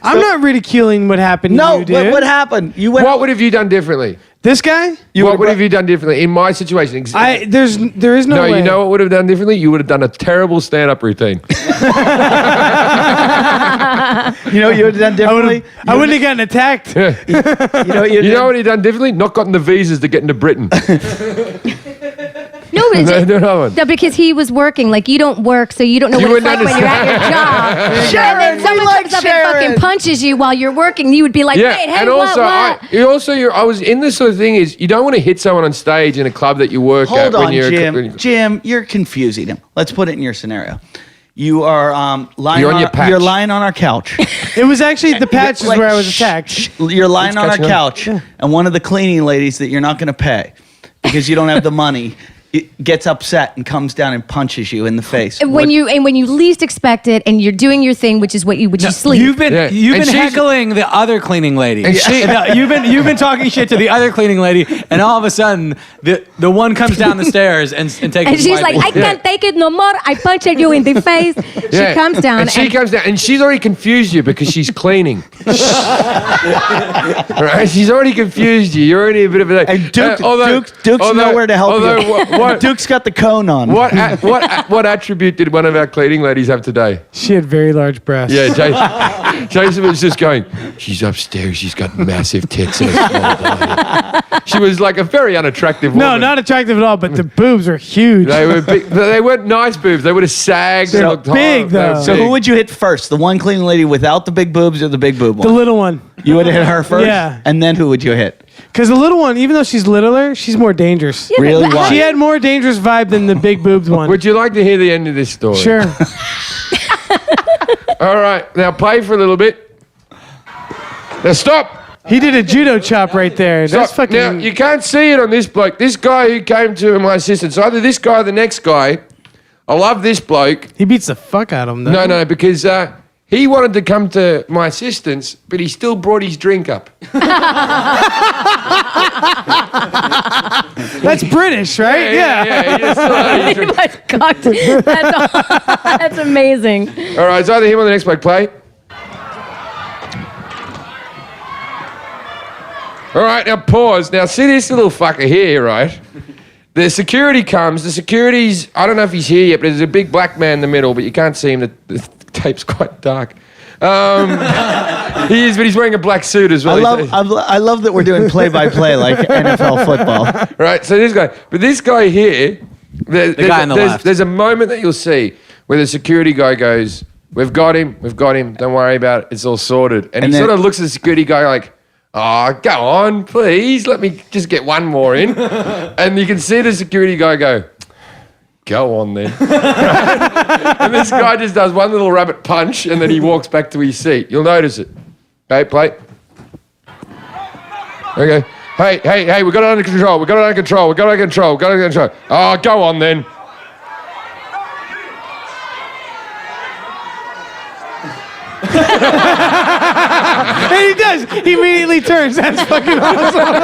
I'm not ridiculing what happened No, to you, dude. what happened? You went. What would have you done differently? This guy? What would have you done differently in my situation? There is no No, way. you know what would have done differently? You would have done a terrible stand-up routine. You know what you would have done differently? I wouldn't have gotten attacked. You know what You know what he done differently? Not gotten the visas to get into Britain. No, but No. no, because he was working. Like you don't work, so you don't know You what it's like wouldn't when you're at your job. Sharon, and then we someone like comes up Sharon. and fucking punches you while you're working. You would be like, Yeah, wait, hey, and what? I was in this sort of thing is you don't want to hit someone on stage in a club that you work at Hold when on, you're Jim. Jim, you're confusing him. Let's put it in your scenario. You are lying. You're on your patch. You're lying on our couch. It was actually the patch is Like, where I was attacked. You're lying on our catching on. couch, and one of the cleaning ladies that you're not going to pay because you don't have the money gets upset and comes down and punches you in the face. And when you least expect it, and you're doing your thing, which is what you sleep. You've been Yeah. you've And been she's- heckling the other cleaning lady. And she- No, you've been talking shit to the other cleaning lady, and all of a sudden the one comes down the stairs and takes. and a she's swipe like, at I you. can't take it no more. I punched you in the face. She comes down and she's already confused you because she's cleaning. Right? She's already confused you. You're already a bit of a. And Duke's nowhere to help you. What, Duke's got the cone on. what attribute did one of our cleaning ladies have today? She had very large breasts. Yeah, Jason was just going, she's upstairs, she's got massive tits and a small body. She was like a very unattractive woman. No, not attractive at all, but the boobs were huge. They were big, they weren't nice boobs. They would have sagged. They're They looked big, horrible. They were though. So big. who would you hit first? The one cleaning lady without the big boobs or the big boob one? The little one. You would have hit her first? Yeah. And then who would you hit? Because the little one, even though she's littler, she's more dangerous. Yeah, but Really? how Why? She do you- had more dangerous vibe than the big boobed one. Would you like to hear the end of this story? Sure. All right, now play for a little bit. Now stop. He did a judo chop right there. That's Stop. fucking. Now, you can't see it on this bloke. This guy who came to my assistant, so either this guy or the next guy. I love this bloke. He beats the fuck out of him, though. No, because he wanted to come to my assistance, but he still brought his drink up. That's British, right? Yeah. He just Pretty much cocked. That's amazing. All right, it's either him or the next bloke. Play. All right, now pause. Now see this little fucker here, right? The security comes. The security's, I don't know if he's here yet, but there's a big black man in the middle, but you can't see him. The tape's quite dark. He is, but he's wearing a black suit as well. I love that we're doing play-by-play like NFL football. Right, so this guy. But this guy here, The guy on the left. There's a moment that you'll see where the security guy goes, we've got him, don't worry about it, it's all sorted. And he then- sort of looks at the security guy like, oh, go on, please, let me just get one more in. And you can see the security guy go on then. And this guy just does one little rabbit punch and then he walks back to his seat. You'll notice it. Okay, play. Okay. Hey, we got it under control. Oh, go on then. And he does. He immediately turns. That's fucking awesome.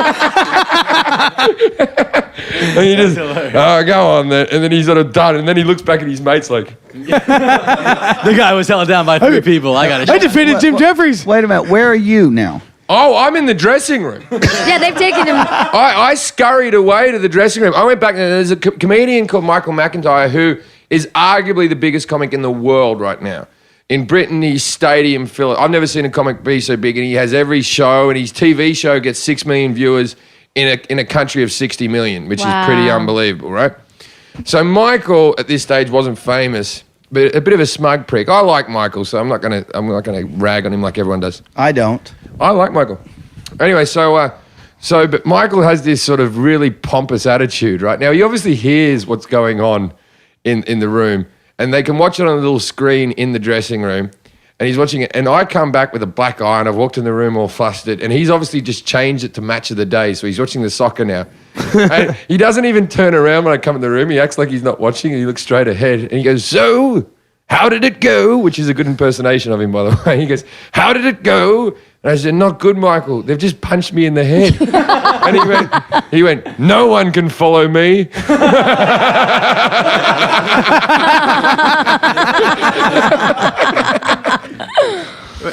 And he just, oh, go on then. And then he's sort of done. And then he looks back at his mates like, The guy was held down by 3 people. I got I defeated Jim Jeffries. Wait a minute. Where are you now? oh, I'm in the dressing room. Yeah, they've taken him. I scurried away to the dressing room. I went back and there's a comedian called Michael McIntyre who is arguably the biggest comic in the world right now. In Britain, he's stadium filler. I've never seen a comic be so big, and he has every show, and his TV show gets 6 million viewers in a country of 60 million, which is pretty unbelievable, right? So Michael at this stage wasn't famous, but a bit of a smug prick. I like Michael, so I'm not gonna rag on him like everyone does. I don't. I like Michael. Anyway, but Michael has this sort of really pompous attitude, right? Now, he obviously hears what's going on in the room, and they can watch it on a little screen in the dressing room, and he's watching it, and I come back with a black eye, and I've walked in the room all flustered, and he's obviously just changed it to match of the day, so he's watching the soccer now. And he doesn't even turn around when I come in the room. He acts like he's not watching, and he looks straight ahead, and he goes, so, how did it go? Which is a good impersonation of him, by the way. He goes, how did it go? And I said, not good, Michael. They've just punched me in the head. And he went, no one can follow me.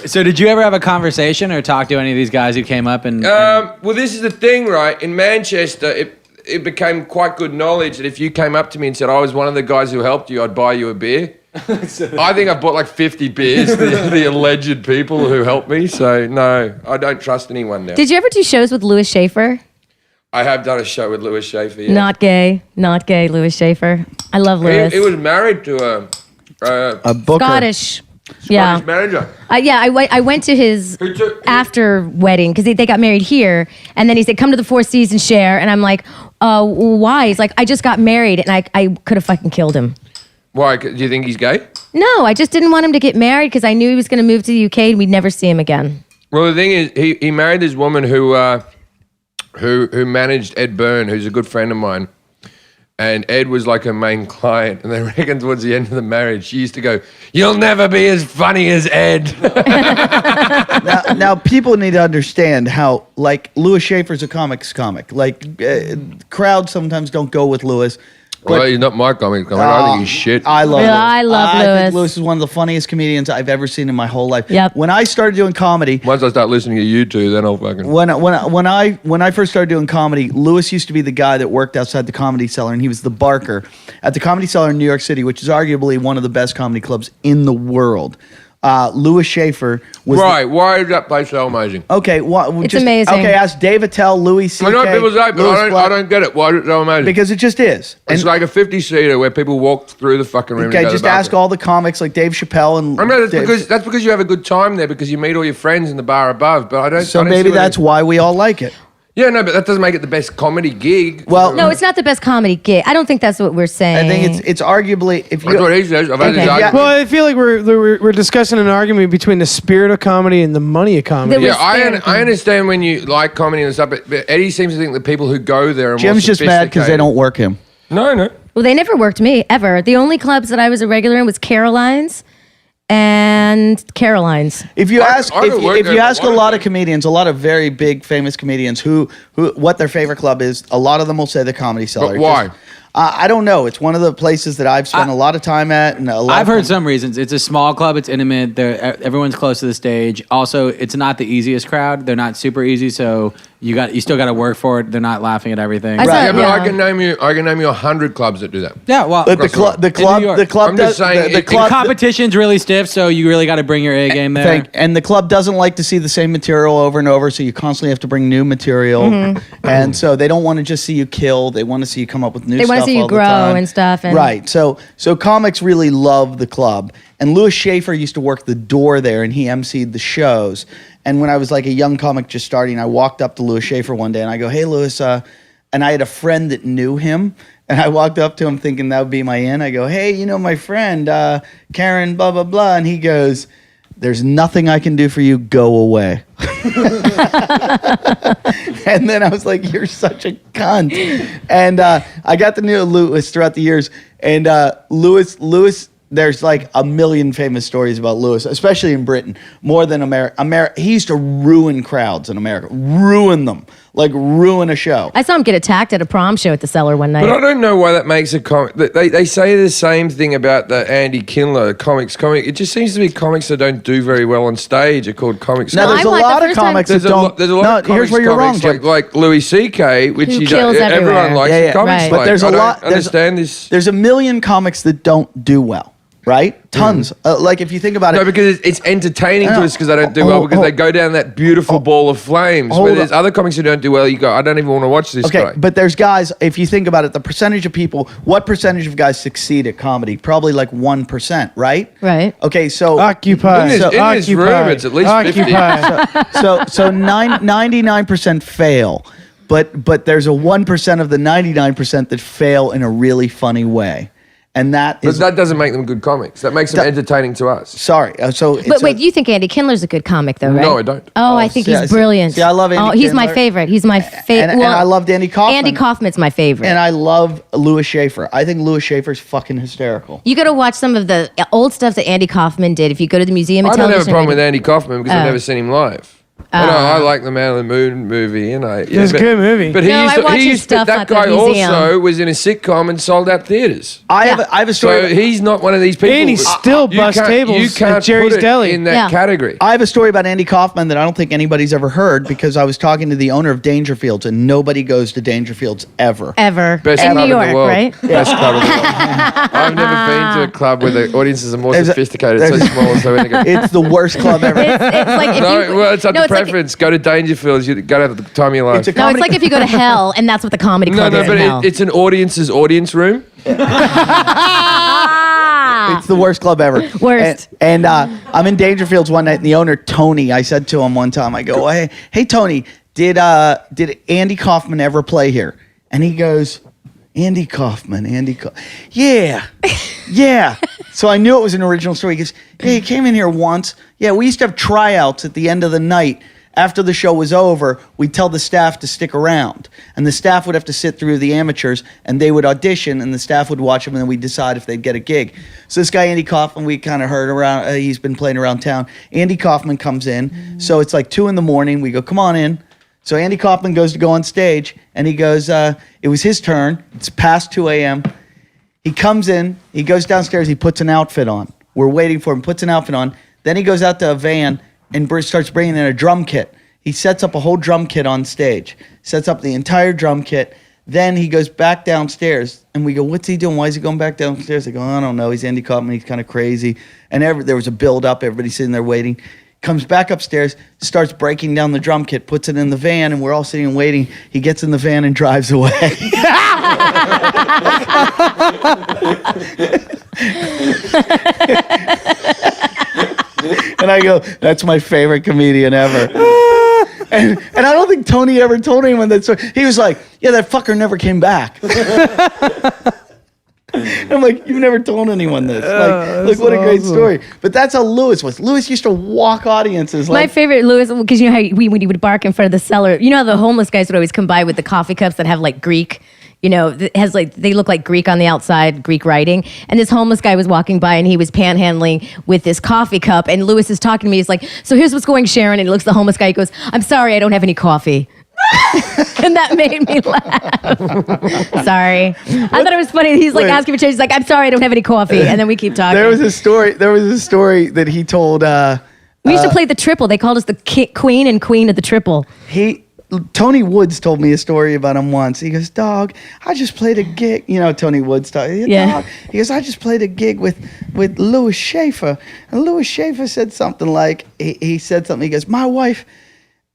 So did you ever have a conversation or talk to any of these guys who came up and Well, this is the thing, right? In Manchester, it became quite good knowledge that if you came up to me and said, I was one of the guys who helped you, I'd buy you a beer. I think I've bought like 50 beers, the alleged people who helped me. So, no, I don't trust anyone now. Did you ever do shows with Louis Schaefer? I have done a show with Louis Schaefer. Yeah. Not gay, Louis Schaefer. I love Louis. He was married to A booker. Scottish. Yeah. manager. Yeah, I went to his Who took- after wedding because they got married here, and then he said, "Come to the Four Seasons share," and I'm like, "Why?" He's like, "I just got married, and I could have fucking killed him." Why? Do you think he's gay? No, I just didn't want him to get married because I knew he was going to move to the UK and we'd never see him again. Well, the thing is, he married this woman who managed Ed Byrne, who's a good friend of mine. And Ed was like her main client. And they reckon towards the end of the marriage, she used to go, "You'll never be as funny as Ed." Now, people need to understand how, like, Louis Schaefer's a comic's comic. Like, crowds sometimes don't go with Louis. Well, he's not my comic. I think he's shit. I love Yeah, Louis. I love I Louis. think Louis is one of the funniest comedians I've ever seen in my whole life. Yep. When I started doing comedy, Once I start listening to you two, then I'll fucking... when I first started doing comedy, Louis used to be the guy that worked outside the Comedy Cellar, and he was the barker at the Comedy Cellar in New York City, which is arguably one of the best comedy clubs in the world. Louis Schaefer was Right, why is that place so amazing? okay. It's amazing. Okay, ask Dave Attell, Louis C.K. I know people say, but Louis Black, I don't get it. Why is it so amazing? because it just is. it's like a 50-seater where people walk through the fucking room. Okay, to go to just the ask bathroom. all the comics like Dave Chappelle and. I mean, that's because you have a good time there because you meet all your friends in the bar above. But I don't. So I don't maybe see what that's it- why we all like it. Yeah, no, but that doesn't make it the best comedy gig. Well, No, it's not the best comedy gig. I don't think that's what we're saying. I think it's arguably if That's you. what he says. I've had Okay. this Yeah. argument. Well, I feel like we're discussing an argument between the spirit of comedy and the money of comedy. There Yeah, was I understand when you like comedy and stuff, but Eddie seems to think that people who go there are more Jim's just mad because they sophisticated. don't work him. No. Well, they never worked me ever. The only clubs that I was a regular in was Caroline's and Caroline's. If you I- ask, I could work if you there ask for a one lot of of comedians, a lot of very big famous comedians who what their favorite club is, a lot of them will say the Comedy Cellar. But why? I don't know. It's one of the places that I've spent a lot of time at, and I've heard some reasons. It's a small club. It's intimate. Everyone's close to the stage. Also, it's not the easiest crowd. They're not super easy, so you still got to work for it. They're not laughing at everything. I saw- Yeah, but Yeah. I can name you 100 clubs that do that. Yeah, well, But the club, New York. the club I'm does just saying, the it- club. the competition's really stiff, so you really got to bring your A game there. And the club doesn't like to see the same material over and over, so you constantly have to bring new material. And so they don't want to just see you kill; they want to see you come up with new. They want to see you grow and stuff. And Right. So comics really love the club. And Louis Schaefer used to work the door there, and he emceed the shows. And when I was like a young comic just starting, I walked up to Louis Schaefer one day, and I go, "Hey, Louis," and I had a friend that knew him. And I walked up to him thinking that would be my in. I go, "Hey, you know my friend, Karen, blah, blah, blah." And he goes, "There's nothing I can do for you. Go away." And then I was like, "You're such a cunt." And I got to know Louis throughout the years. And Louis, there's like a million famous stories about Louis, especially in Britain, more than America. He used to ruin crowds in America, ruin them, like ruin a show. I saw him get attacked at a prom show at the Cellar one night. But I don't know why that makes a comic. They say the same thing about the Andy Kindler comic. It just seems to be comics that don't do very well on stage are called comics. Now, No, there's I a want the lot of first time- comics that There's a don't. lot of comics, here's where you're wrong, Jim. like Louis C.K., which Who you kills don't, everyone everywhere. likes. Yeah, the yeah. comics Right. But like. there's a I don't lot. understand this. There's a million comics that don't do well, right? Tons. Like if you think about it. No, because it's entertaining to No. us because they don't do well because they go down that beautiful ball of flames. Hold Where there's on. other comics who don't do well, you go, I don't even want to watch this Okay, guy. but there's guys, if you think about it, the percentage of people, what percentage of guys succeed at comedy? Probably like 1%, right? Right. Okay, so Occupy. In this room, it's at least 50. Occupy. so 99% fail, but there's a 1% of the 99% that fail in a really funny way. And that But is that doesn't make them good comics. That makes them That- entertaining to us. sorry. So But wait, you think Andy Kindler's a good comic, though, right? No, I don't. Oh, I think see, he's brilliant. see, I love Andy Oh, he's my Kindler. favorite. He's my favorite. and I loved Andy Kaufman. Andy Kaufman's my favorite. And I love Louis Schaefer. I think Louis Schaefer's fucking hysterical. You got to watch some of the old stuff that Andy Kaufman did. If you go to the Museum of I don't Television, have a problem with Andy Kaufman because I've never seen him live. I like the Man on the Moon movie, and It's a good movie. But he No, used I to, watch he his used to, stuff that at the guy museum. also was in a sitcom and sold out theaters. I Yeah. have a story. So he's not one of these people. And he still You busts can't- tables You can't at Jerry's put it Deli. in that Yeah. category. I have a story about Andy Kaufman that I don't think anybody's ever heard because I was talking to the owner of Dangerfields, and nobody goes to Dangerfields ever. ever Best in club New York, in the world. right? Best club in the world. I've never been to a club where the audiences are more There's a- sophisticated, so there's- small, so when they go, It's the worst club ever. It's like if no, you, well, it's up no, to it's like- preference. Go to Dangerfields. You got to have the time of your life. It's a no, it's comedy- like if you go to hell, and that's what the comedy No, club no, is but in hell. it's an audience's audience room. It's the worst club ever. Worst. And I'm in Dangerfields one night, and the owner, Tony, I said to him one time, I go, hey Tony, did Andy Kaufman ever play here? And he goes, Andy Kaufman. Yeah. So I knew it was an original story. He goes, yeah, he came in here once. Yeah, we used to have tryouts at the end of the night. After the show was over, we'd tell the staff to stick around. And the staff would have to sit through the amateurs, and they would audition, and the staff would watch them, and then we'd decide if they'd get a gig. So this guy, Andy Kaufman, we kind of heard around, he's been playing around town. Andy Kaufman comes in. So it's like 2 a.m. We go, come on in. So Andy Kaufman goes to go on stage, and he goes, it was his turn. It's past 2 a.m. He comes in. He goes downstairs. He puts an outfit on. We're waiting for him, puts an outfit on. Then he goes out to a van and starts bringing in a drum kit. He sets up a whole drum kit on stage, sets up the entire drum kit. Then he goes back downstairs, and we go, what's he doing? Why is he going back downstairs? I go, I don't know. He's Andy Kaufman. He's kind of crazy. And there was a build-up. Everybody's sitting there waiting. Comes back upstairs, starts breaking down the drum kit, puts it in the van, and we're all sitting and waiting. He gets in the van and drives away. And I go, that's my favorite comedian ever. And I don't think Tony ever told anyone that story. He was like, yeah, that fucker never came back. I'm like, you've never told anyone this. Like, what a great story. But that's how Louis was. Louis used to walk audiences. My Like, favorite, Louis, because you know how when he would bark in front of the cellar, you know how the homeless guys would always come by with the coffee cups that have like Greek, has like, they look like Greek on the outside, Greek writing. And this homeless guy was walking by and he was panhandling with this coffee cup. And Lewis is talking to me. He's like, so here's what's going, Sharon. And he looks at the homeless guy. He goes, I'm sorry, I don't have any coffee. And that made me laugh. Sorry. I thought it was funny. He's like asking for change. He's like, I'm sorry, I don't have any coffee. And then we keep talking. There was a story that he told. We used to play the triple. They called us the queen and queen of the triple. Tony Woods told me a story about him once. He goes, dog, I just played a gig. Tony Woods. Yeah. Dog. He goes, I just played a gig with Louis Schaefer. And Louis Schaefer said something like, he said something. He goes, my wife,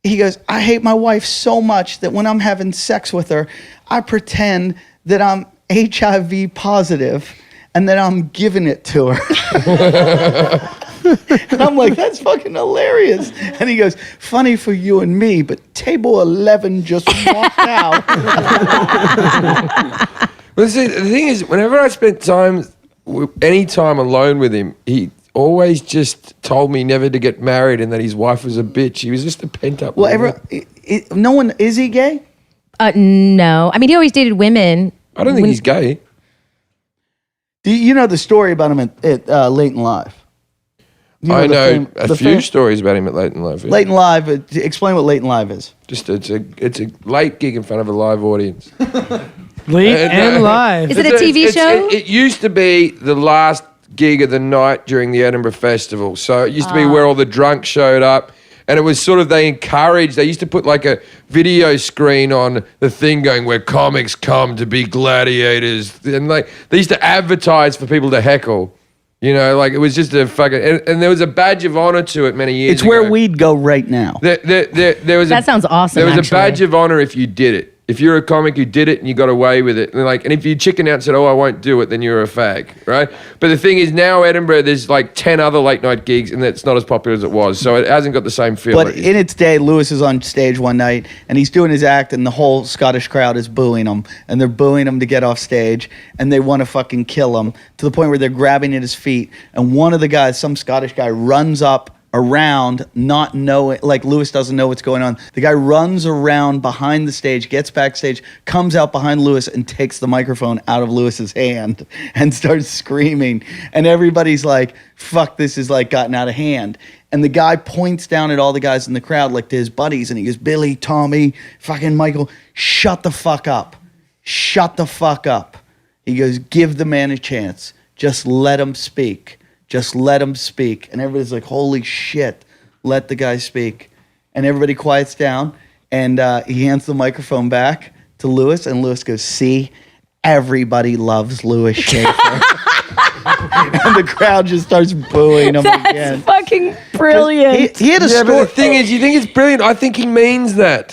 he goes, I hate my wife so much that when I'm having sex with her, I pretend that I'm HIV positive and that I'm giving it to her. And I'm like, that's fucking hilarious. And he goes, funny for you and me, but table 11 just walked out. Well, see, the thing is, whenever I spent any time alone with him, he always just told me never to get married and that his wife was a bitch. He was just a pent-up. Well, no one, is he gay? No. I mean, he always dated women. I don't think he's gay. Do you know the story about him at Late and Live? I know a few stories about him at Late and Live. Yeah. Late and Live, explain what Late and Live is. Just it's a late gig in front of a live audience. Late and live. Is it a TV show? It used to be the last gig of the night during the Edinburgh Festival. So it used to be where all the drunks showed up. And it was sort of, they used to put like a video screen on the thing going, where comics come to be gladiators. And like, they used to advertise for people to heckle. Like it was just a fucking, and there was a badge of honor to it many years ago. It's where we'd go right now. That sounds awesome. There was a badge of honor if you did it. If you're a comic who did it and you got away with it, and if you chicken out and said, "Oh, I won't do it," then you're a fag, right? But the thing is, now Edinburgh, there's like 10 other late night gigs, and it's not as popular as it was, so it hasn't got the same feel. But in its day, Lewis is on stage one night, and he's doing his act, and the whole Scottish crowd is booing him, and they're booing him to get off stage, and they want to fucking kill him to the point where they're grabbing at his feet, and one of the guys, some Scottish guy, runs up around, not knowing, like Lewis doesn't know what's going on. The guy runs around behind the stage, gets backstage, comes out behind Lewis and takes the microphone out of Lewis's hand and starts screaming. And everybody's like, fuck, this is like gotten out of hand. And the guy points down at all the guys in the crowd, like to his buddies, and he goes, Billy, Tommy, fucking Michael, shut the fuck up. Shut the fuck up. He goes, give the man a chance. Just let him speak. Just let him speak. And everybody's like, holy shit, let the guy speak. And everybody quiets down, and he hands the microphone back to Lewis, and Lewis goes, see, everybody loves Louis Schaefer. And the crowd just starts booing him again. That's fucking brilliant. He had a story. But the thing is, you think it's brilliant. I think he means that.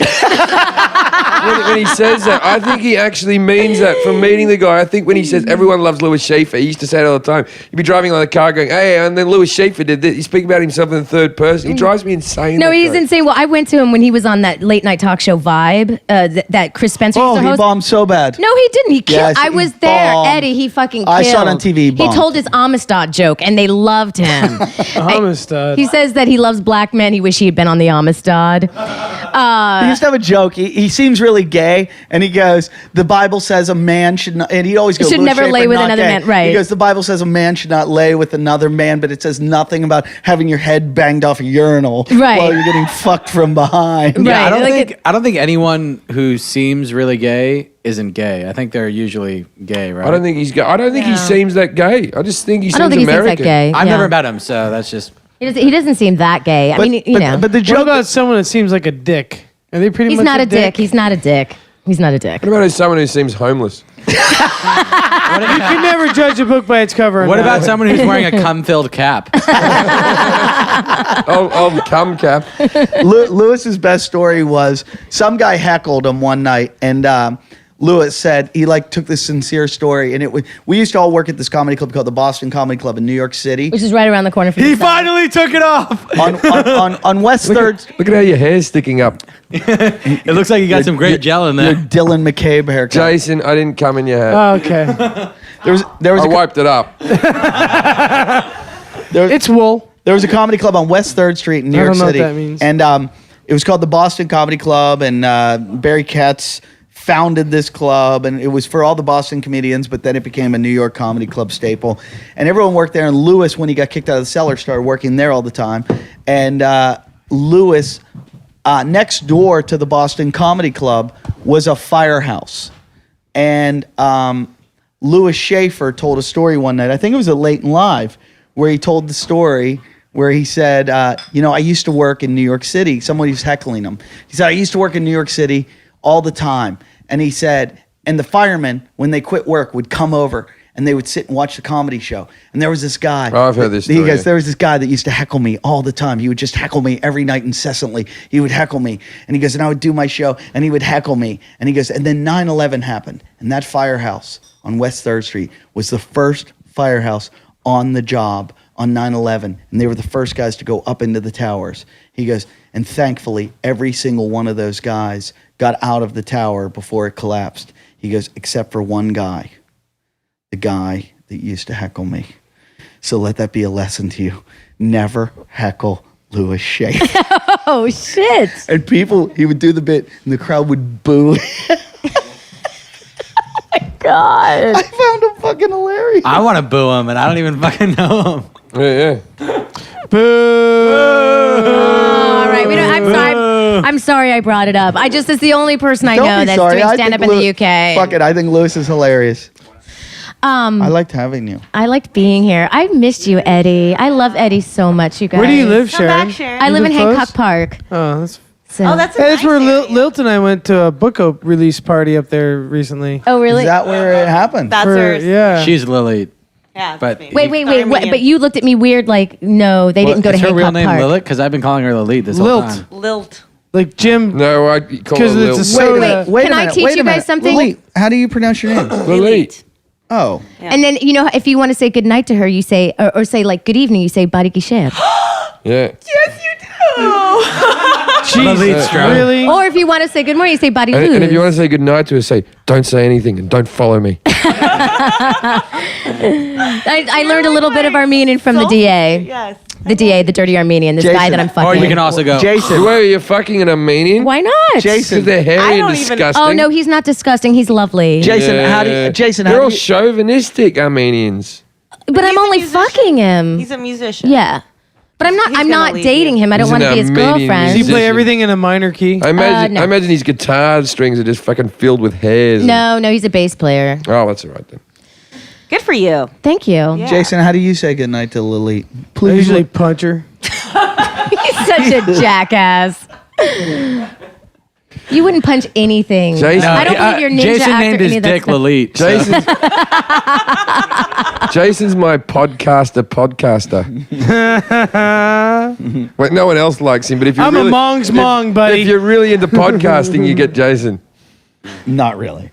when he says that, I think he actually means that. From meeting the guy, I think when he says everyone loves Louis Schaefer, he used to say it all the time. He'd be driving on the car going, hey, and then Louis Schaefer did this. He's speaking about himself in the third person. He drives me insane. No, he's insane. Well, I went to him when he was on that late night talk show Vibe, that Chris Spencer used to he host. bombed so bad. No, he didn't. He killed. Yes, I was he there, bombed. Eddie. He fucking killed. I saw it on TV. He bombed. told his Amistad joke, and they loved him. Amistad. He says that he loves black men. He wish he had been on the Amistad. He used to have a joke. He seems really gay, and he goes, the Bible says a man should not, and he'd always go, Should Louis never Schaefer, lay with not another gay. man, right. He goes, the Bible says a man should not lay with another man, but it says nothing about having your head banged off a urinal Right. while you're getting fucked from behind. Right. Yeah, I don't think anyone who seems really gay isn't gay. I think they're usually gay, right? I don't think he's gay. I don't think he seems that gay. I just think he seems I don't think American. he seems that gay. I've Yeah. never met him, so that's just. He doesn't seem that gay. I mean, you know. But the What joke about someone that seems like a dick? Are they pretty he's much not a dick. He's not a dick. He's not a dick. What about someone who seems homeless? You can never judge a book by its cover. What about someone who's wearing a cum-filled cap? Oh, cum cap. Lewis's best story was some guy heckled him one night, and Lewis said he took this sincere story, and we used to all work at this comedy club called the Boston Comedy Club in New York City. Which is right around the corner from He the Cellar. finally took it off. on West Third. Look at how your hair's sticking up. It looks like you got some great gel in Your there. Dylan McCabe haircut. Jason, I didn't cum in your hat. Oh, okay. There was I wiped it up. It's wool. There was a comedy club on West 3rd Street in New I York don't know what City. that means. And it was called the Boston Comedy Club, and Barry Katz founded this club, and it was for all the Boston comedians, but then it became a New York comedy club staple. And everyone worked there, and Lewis, when he got kicked out of the Cellar, started working there all the time. And Lewis, next door to the Boston Comedy Club, was a firehouse. And Lewis Schaefer told a story one night, I think it was at Late and Live, where he told the story where he said, I used to work in New York City. Somebody was heckling him. He said, I used to work in New York City all the time. And he said, and the firemen, when they quit work, would come over and they would sit and watch the comedy show. And there was this guy. Oh, I've heard this story. He goes, there was this guy that used to heckle me all the time. He would just heckle me every night incessantly. He would heckle me. And he goes, and I would do my show, and he would heckle me. And he goes, and then 9/11 happened. And that firehouse on West 3rd Street was the first firehouse on the job on 9/11. And they were the first guys to go up into the towers. He goes, and thankfully, every single one of those guys got out of the tower before it collapsed. He goes, except for one guy, the guy that used to heckle me. So let that be a lesson to you. Never heckle Lewis Schaefer. Oh, shit. And people, he would do the bit, and the crowd would boo. God. I found him fucking hilarious. I want to boo him, and I don't even fucking know him. Yeah. Boo! All right, I'm sorry I brought it up. It's the only person I Don't know be that's sorry. doing I stand up think in the UK. Fuck it. I think Lewis is hilarious. I liked having you. I liked being here. I missed you, Eddie. I love Eddie so much, you guys. Where do you live, Come Sharon? back, Sharon. I live in live close? Hancock Park. Oh, that's. So. Oh, that's a Hey, that's nice where area. Lilt and I went to a book release party up there recently. Oh, really? Is that where it happened? That's hers. Yeah. She's Lily. Yeah, But- that's me. Wait. Sorry, What, Minion. but you looked at me weird like, no, they didn't go to Is her Hancock real name Park. Lilith? Because I've been calling her Lilith this whole Lilt. time. Lilt. Like Jim. No, I call it Because it's a Lil. soda. Wait Can a I minute, teach wait a you guys minute. something? Lily, how do you pronounce your name? Lilith. Oh. And then, if you want to say good night to her, you say, or say like good evening, you say Bari Gisher. Yeah. Jesus, Strong. really? Or if you want to say good morning, you say Bari And if you want to say goodnight to her, say, don't say anything and don't follow me. I learned a little bit of Armenian from the DA. Yes. The DA, the dirty Armenian, this guy Jason. that I'm Or fucking. you can also go. Jason. Wait, are you fucking an Armenian? Why not? Jason. Because they're hairy I and don't even- disgusting. Oh, no, he's not disgusting. He's lovely. Jason, Yeah. how do you... Jason, They're how all do you... chauvinistic Armenians. But I'm He's a only musician. fucking him. He's a musician. Yeah. But I'm He's not gonna leave dating you. him. I don't He's want to an be his Armenian Does he girlfriend. musician. play everything in a minor key? I imagine, no. I imagine his guitar strings are just fucking filled with hairs. No, he's a bass player. Oh, that's all right then. Good for you. Thank you. Yeah. Jason, how do you say goodnight to Lily? I Please. usually punch her. He's such a jackass. You wouldn't punch anything. Jason- I don't believe you're ninja Jason actor, named any his of that dick stuff. Lilith. so- Jason's my podcaster. Wait, no one else likes him, but if you're I'm really, a Mongs Mong, buddy. if you're really into podcasting, you get Jason. Not really.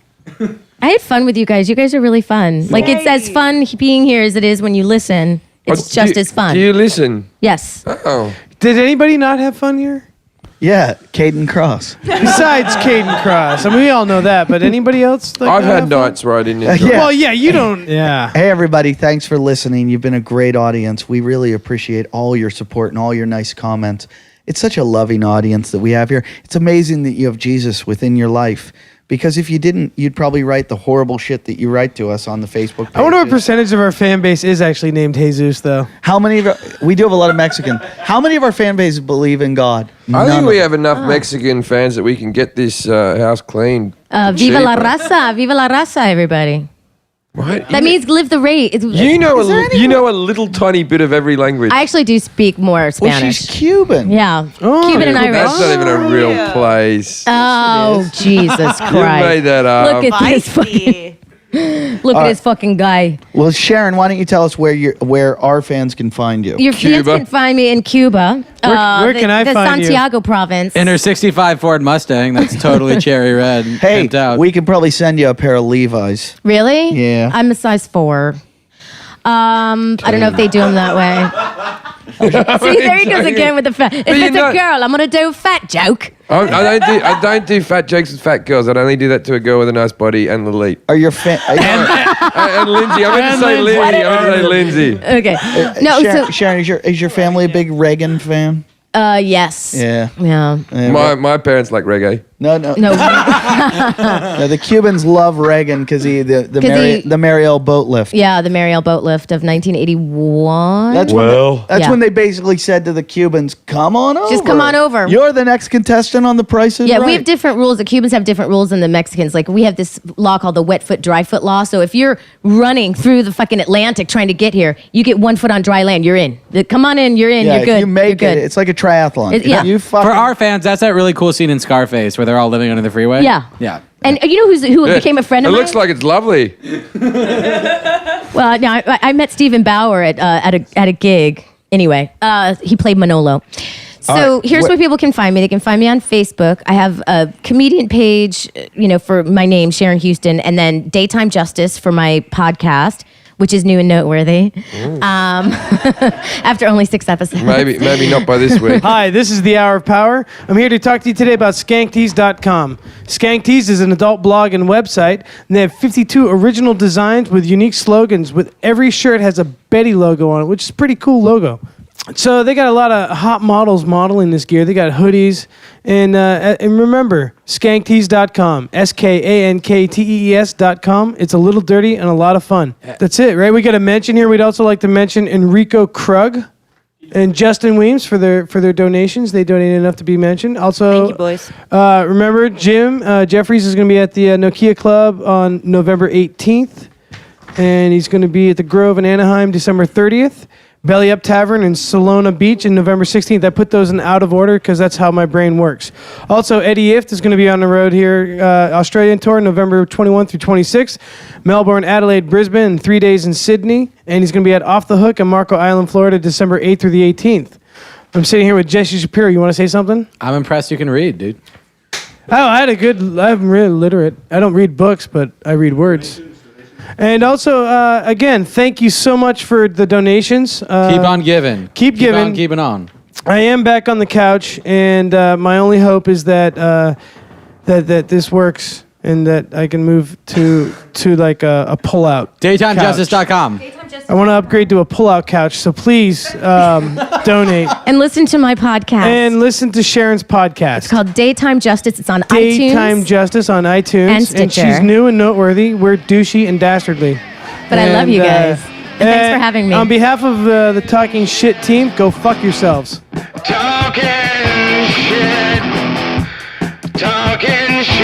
I had fun with you guys. You guys are really fun. Like, it's as fun being here as it is when you listen. It's Oh, just do- as fun. Do you listen? Yes. Oh. Did anybody not have fun here? Yeah, Caden Cross. Besides Caden Cross. I mean, we all know that, but anybody else? Like, I've not had have fun? nights where I didn't enjoy yeah. it. Well, yeah, you don't. Yeah. Hey, everybody. Thanks for listening. You've been a great audience. We really appreciate all your support and all your nice comments. It's such a loving audience that we have here. It's amazing that you have Jesus within your life. Because if you didn't, you'd probably write the horrible shit that you write to us on the Facebook page. I wonder what percentage of our fan base is actually named Jesus, though. How many of we do have a lot of Mexican. How many of our fan base believe in God? I think None we of have enough Mexican fans that we can get this house cleaned. Viva la cheaper. raza. Viva la raza, everybody. What? That means live the rate. You know a little tiny bit of every language. I actually do speak more Well, Spanish. she's Cuban. Yeah. Oh, Cuban and yeah. Irish. That's not even a real place. Oh, Jesus Christ. You made that up. Look at this fucking, look at this fucking guy. Well, Sharon, why don't you tell us where our fans can find you? Your fans Cuba. can find me in Cuba. Where can I the find you? Santiago province. In her 65 Ford Mustang, that's totally cherry red. Hey, pimped out. we could probably send you a pair of Levi's. Really? Yeah. I'm a size 4. I don't know if they do them that way. See, there he goes again with the fat. If you're it's a not- girl, I'm gonna do a fat joke. I don't do fat jokes with fat girls. I'd only do that to a girl with a nice body and Lilith. Are your fan? And Lindsay. I meant to say Lindsay. I meant to say Lindsay. Okay. No, Sharon, so Sharon, is your family a big Reagan fan? yes. Yeah. Yeah. Yeah, My parents like reggae. No. No. No, the Cubans love Reagan because the Mariel boat lift. Yeah, the Mariel boat lift of 1981. That's Yeah. when they basically said to the Cubans, "Come on over. Just come on over." You're the next contestant on The Price is Yeah, Right." we have different rules. The Cubans have different rules than the Mexicans. Like, we have this law called the wet foot, dry foot law. So if you're running through the fucking Atlantic trying to get here, you get 1 foot on dry land, you're in. Come on in, you're in, Yeah, you're good. if you make you're it, good. it's like a triathlon. Yeah. You fucking, For our fans, that's that really cool scene in Scarface where they're all living under the freeway. Yeah. Yeah. And you know who became a friend It of mine? looks like it's lovely. Well, no, I met Stephen Bauer at a gig. Anyway, he played Manolo. So here's where people can find me. They can find me on Facebook. I have a comedian page, for my name, Sharon Houston, and then Daytime Justice for my podcast, which is new and noteworthy. After only 6 episodes. Maybe not by this week. Hi, this is the Hour of Power. I'm here to talk to you today about skanktees.com. Skanktees is an adult blog and website, and they have 52 original designs with unique slogans. With every shirt has a Betty logo on it, which is a pretty cool logo. So they got a lot of hot models modeling this gear. They got hoodies. And remember, skanktees.com. SKANKTEES.com. It's a little dirty and a lot of fun. That's it, right? We got a mention here. We'd also like to mention Enrico Krug and Justin Weems for their donations. They donated enough to be mentioned. Also, Thank you, boys. Remember, Jim Jeffries is going to be at the Nokia Club on November 18th. And he's going to be at the Grove in Anaheim December 30th. Belly Up Tavern in Solona Beach in November 16th. I put those in out of order because that's how my brain works. Also, Eddie Ift is going to be on the road here, Australian tour, November 21 through 26. Melbourne, Adelaide, Brisbane, and 3 days in Sydney. And he's going to be at Off the Hook in Marco Island, Florida, December 8th through the 18th. I'm sitting here with Jesse Shapiro. You want to say something? I'm impressed you can read, dude. Oh, I'm really literate. I don't read books, but I read words. And also, again, thank you so much for the donations. Keep on giving. Keep giving. On keeping on. I am back on the couch, and my only hope is that that this works and that I can move to like a pull-out DaytimeJustice.com. I want to upgrade to a pull-out couch, so please donate. And listen to my podcast. And listen to Sharon's podcast. It's called Daytime Justice. It's on Daytime iTunes. Justice on iTunes. And Stitcher. she's new and noteworthy. We're douchey and dastardly. But I love you guys. And thanks for having me. On behalf of the Talking Shit team, go fuck yourselves. Talking shit. Talking shit.